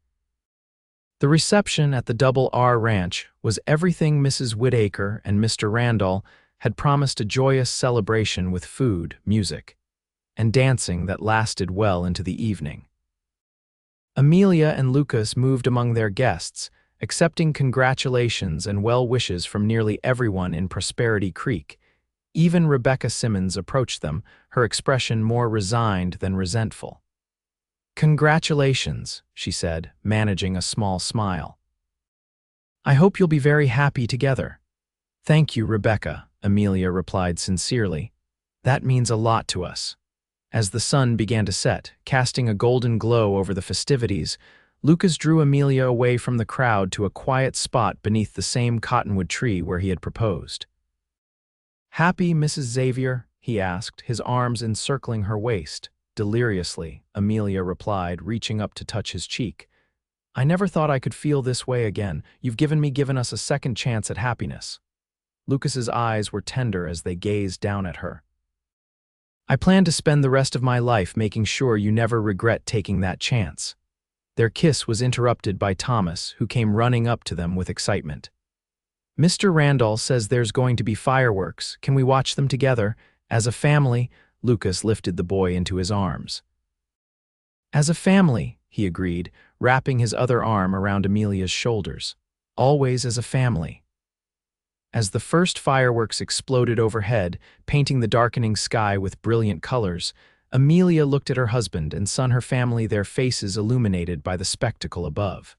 S1: The reception at the Double R Ranch was everything Mrs. Whittaker and Mr. Randall had promised: a joyous celebration with food, music, and dancing that lasted well into the evening. Amelia and Lucas moved among their guests, accepting congratulations and well wishes from nearly everyone in Prosperity Creek. Even Rebecca Simmons approached them, her expression more resigned than resentful. "Congratulations," she said, managing a small smile. "I hope you'll be very happy together." "Thank you, Rebecca," Amelia replied sincerely. "That means a lot to us." As the sun began to set, casting a golden glow over the festivities, Lucas drew Amelia away from the crowd to a quiet spot beneath the same cottonwood tree where he had proposed. "Happy, Mrs. Xavier?" he asked, his arms encircling her waist. "Deliriously," Amelia replied, reaching up to touch his cheek. "I never thought I could feel this way again. You've given us a second chance at happiness." Lucas's eyes were tender as they gazed down at her. "I plan to spend the rest of my life making sure you never regret taking that chance." Their kiss was interrupted by Thomas, who came running up to them with excitement. "Mr. Randall says there's going to be fireworks. Can we watch them together? As a family?" Lucas lifted the boy into his arms. "As a family," he agreed, wrapping his other arm around Amelia's shoulders. "Always as a family." As the first fireworks exploded overhead, painting the darkening sky with brilliant colors, Amelia looked at her husband and her family, their faces illuminated by the spectacle above.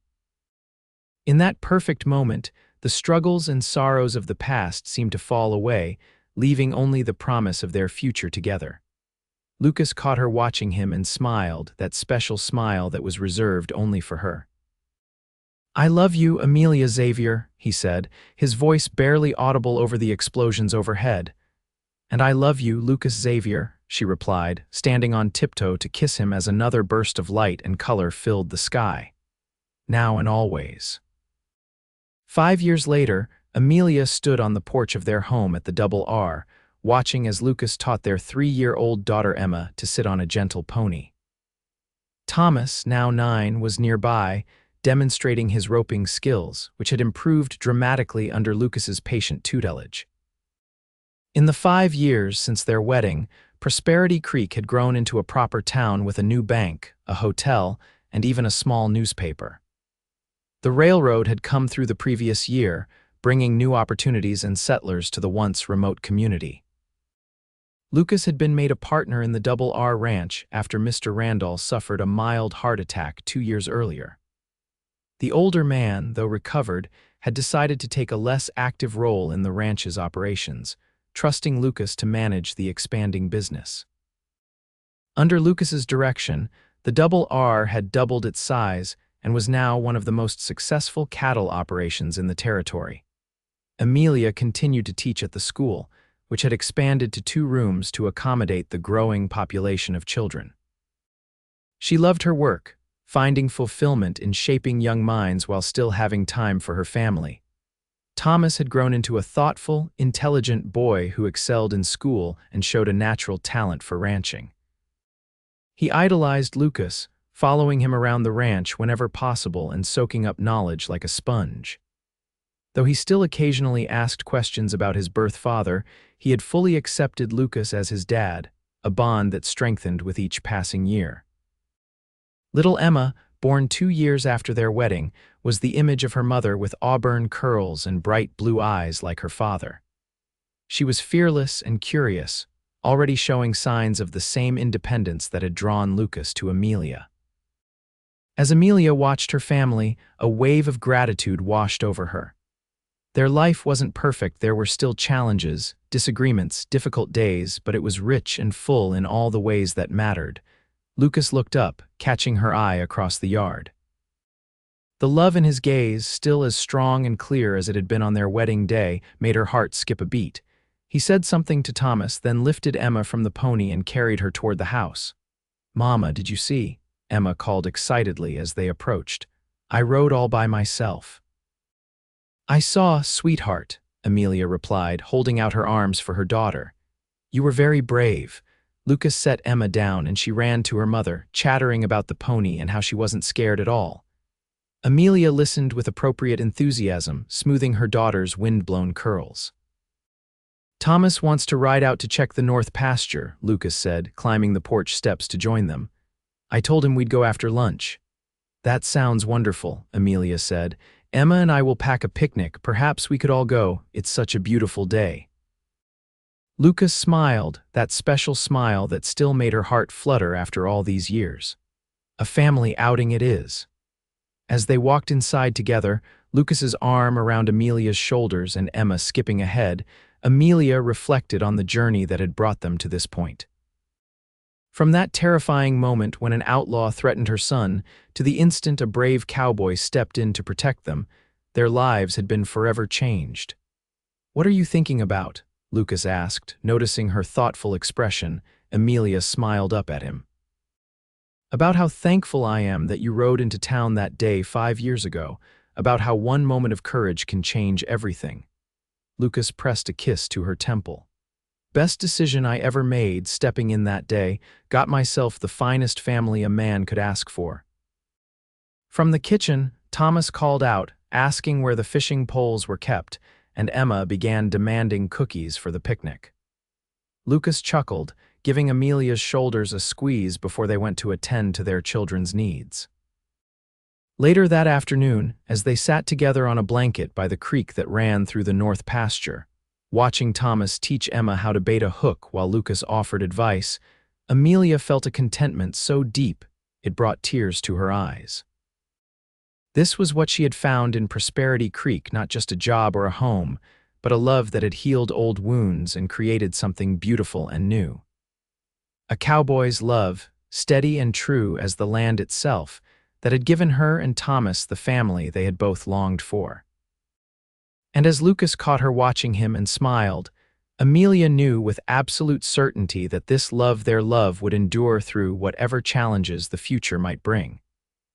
S1: In that perfect moment, the struggles and sorrows of the past seemed to fall away, leaving only the promise of their future together. Lucas caught her watching him and smiled, that special smile that was reserved only for her. "I love you, Amelia Xavier," he said, his voice barely audible over the explosions overhead. "And I love you, Lucas Xavier," she replied, standing on tiptoe to kiss him as another burst of light and color filled the sky. Now and always. 5 years later, Amelia stood on the porch of their home at the Double R, watching as Lucas taught their 3-year-old daughter Emma to sit on a gentle pony. Thomas, now 9, was nearby, demonstrating his roping skills, which had improved dramatically under Lucas's patient tutelage. In the 5 years since their wedding, Prosperity Creek had grown into a proper town with a new bank, a hotel, and even a small newspaper. The railroad had come through the previous year, bringing new opportunities and settlers to the once remote community. Lucas had been made a partner in the Double R Ranch after Mr. Randall suffered a mild heart attack 2 years earlier. The older man, though recovered, had decided to take a less active role in the ranch's operations, trusting Lucas to manage the expanding business. Under Lucas's direction, the Double R had doubled its size and was now one of the most successful cattle operations in the territory. Amelia continued to teach at the school, which had expanded to 2 rooms to accommodate the growing population of children. She loved her work, finding fulfillment in shaping young minds while still having time for her family. Thomas had grown into a thoughtful, intelligent boy who excelled in school and showed a natural talent for ranching. He idolized Lucas, following him around the ranch whenever possible and soaking up knowledge like a sponge. Though he still occasionally asked questions about his birth father, he had fully accepted Lucas as his dad, a bond that strengthened with each passing year. Little Emma, born 2 years after their wedding, was the image of her mother with auburn curls and bright blue eyes like her father. She was fearless and curious, already showing signs of the same independence that had drawn Lucas to Amelia. As Amelia watched her family, a wave of gratitude washed over her. Their life wasn't perfect, there were still challenges, disagreements, difficult days, but it was rich and full in all the ways that mattered. Lucas looked up, catching her eye across the yard. The love in his gaze, still as strong and clear as it had been on their wedding day, made her heart skip a beat. He said something to Thomas, then lifted Emma from the pony and carried her toward the house. "Mama, did you see?" Emma called excitedly as they approached. "I rode all by myself." "I saw, sweetheart," Amelia replied, holding out her arms for her daughter. "You were very brave." Lucas set Emma down and she ran to her mother, chattering about the pony and how she wasn't scared at all. Amelia listened with appropriate enthusiasm, smoothing her daughter's wind-blown curls. "Thomas wants to ride out to check the north pasture," Lucas said, climbing the porch steps to join them. "I told him we'd go after lunch." "That sounds wonderful," Amelia said. "Emma and I will pack a picnic. Perhaps we could all go. It's such a beautiful day." Lucas smiled, that special smile that still made her heart flutter after all these years. A family outing it is. As they walked inside together, Lucas's arm around Amelia's shoulders and Emma skipping ahead, Amelia reflected on the journey that had brought them to this point. From that terrifying moment when an outlaw threatened her son, to the instant a brave cowboy stepped in to protect them, their lives had been forever changed. "What are you thinking about?" Lucas asked, noticing her thoughtful expression. Amelia smiled up at him. "About how thankful I am that you rode into town that day 5 years ago, about how one moment of courage can change everything." Lucas pressed a kiss to her temple. "Best decision I ever made, stepping in that day, got myself the finest family a man could ask for." From the kitchen, Thomas called out, asking where the fishing poles were kept, and Emma began demanding cookies for the picnic. Lucas chuckled, giving Amelia's shoulders a squeeze before they went to attend to their children's needs. Later that afternoon, as they sat together on a blanket by the creek that ran through the north pasture, watching Thomas teach Emma how to bait a hook while Lucas offered advice, Amelia felt a contentment so deep it brought tears to her eyes. This was what she had found in Prosperity Creek, not just a job or a home, but a love that had healed old wounds and created something beautiful and new. A cowboy's love, steady and true as the land itself, that had given her and Thomas the family they had both longed for. And as Lucas caught her watching him and smiled, Amelia knew with absolute certainty that this love, their love, would endure through whatever challenges the future might bring,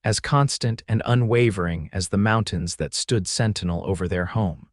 S1: as constant and unwavering as the mountains that stood sentinel over their home.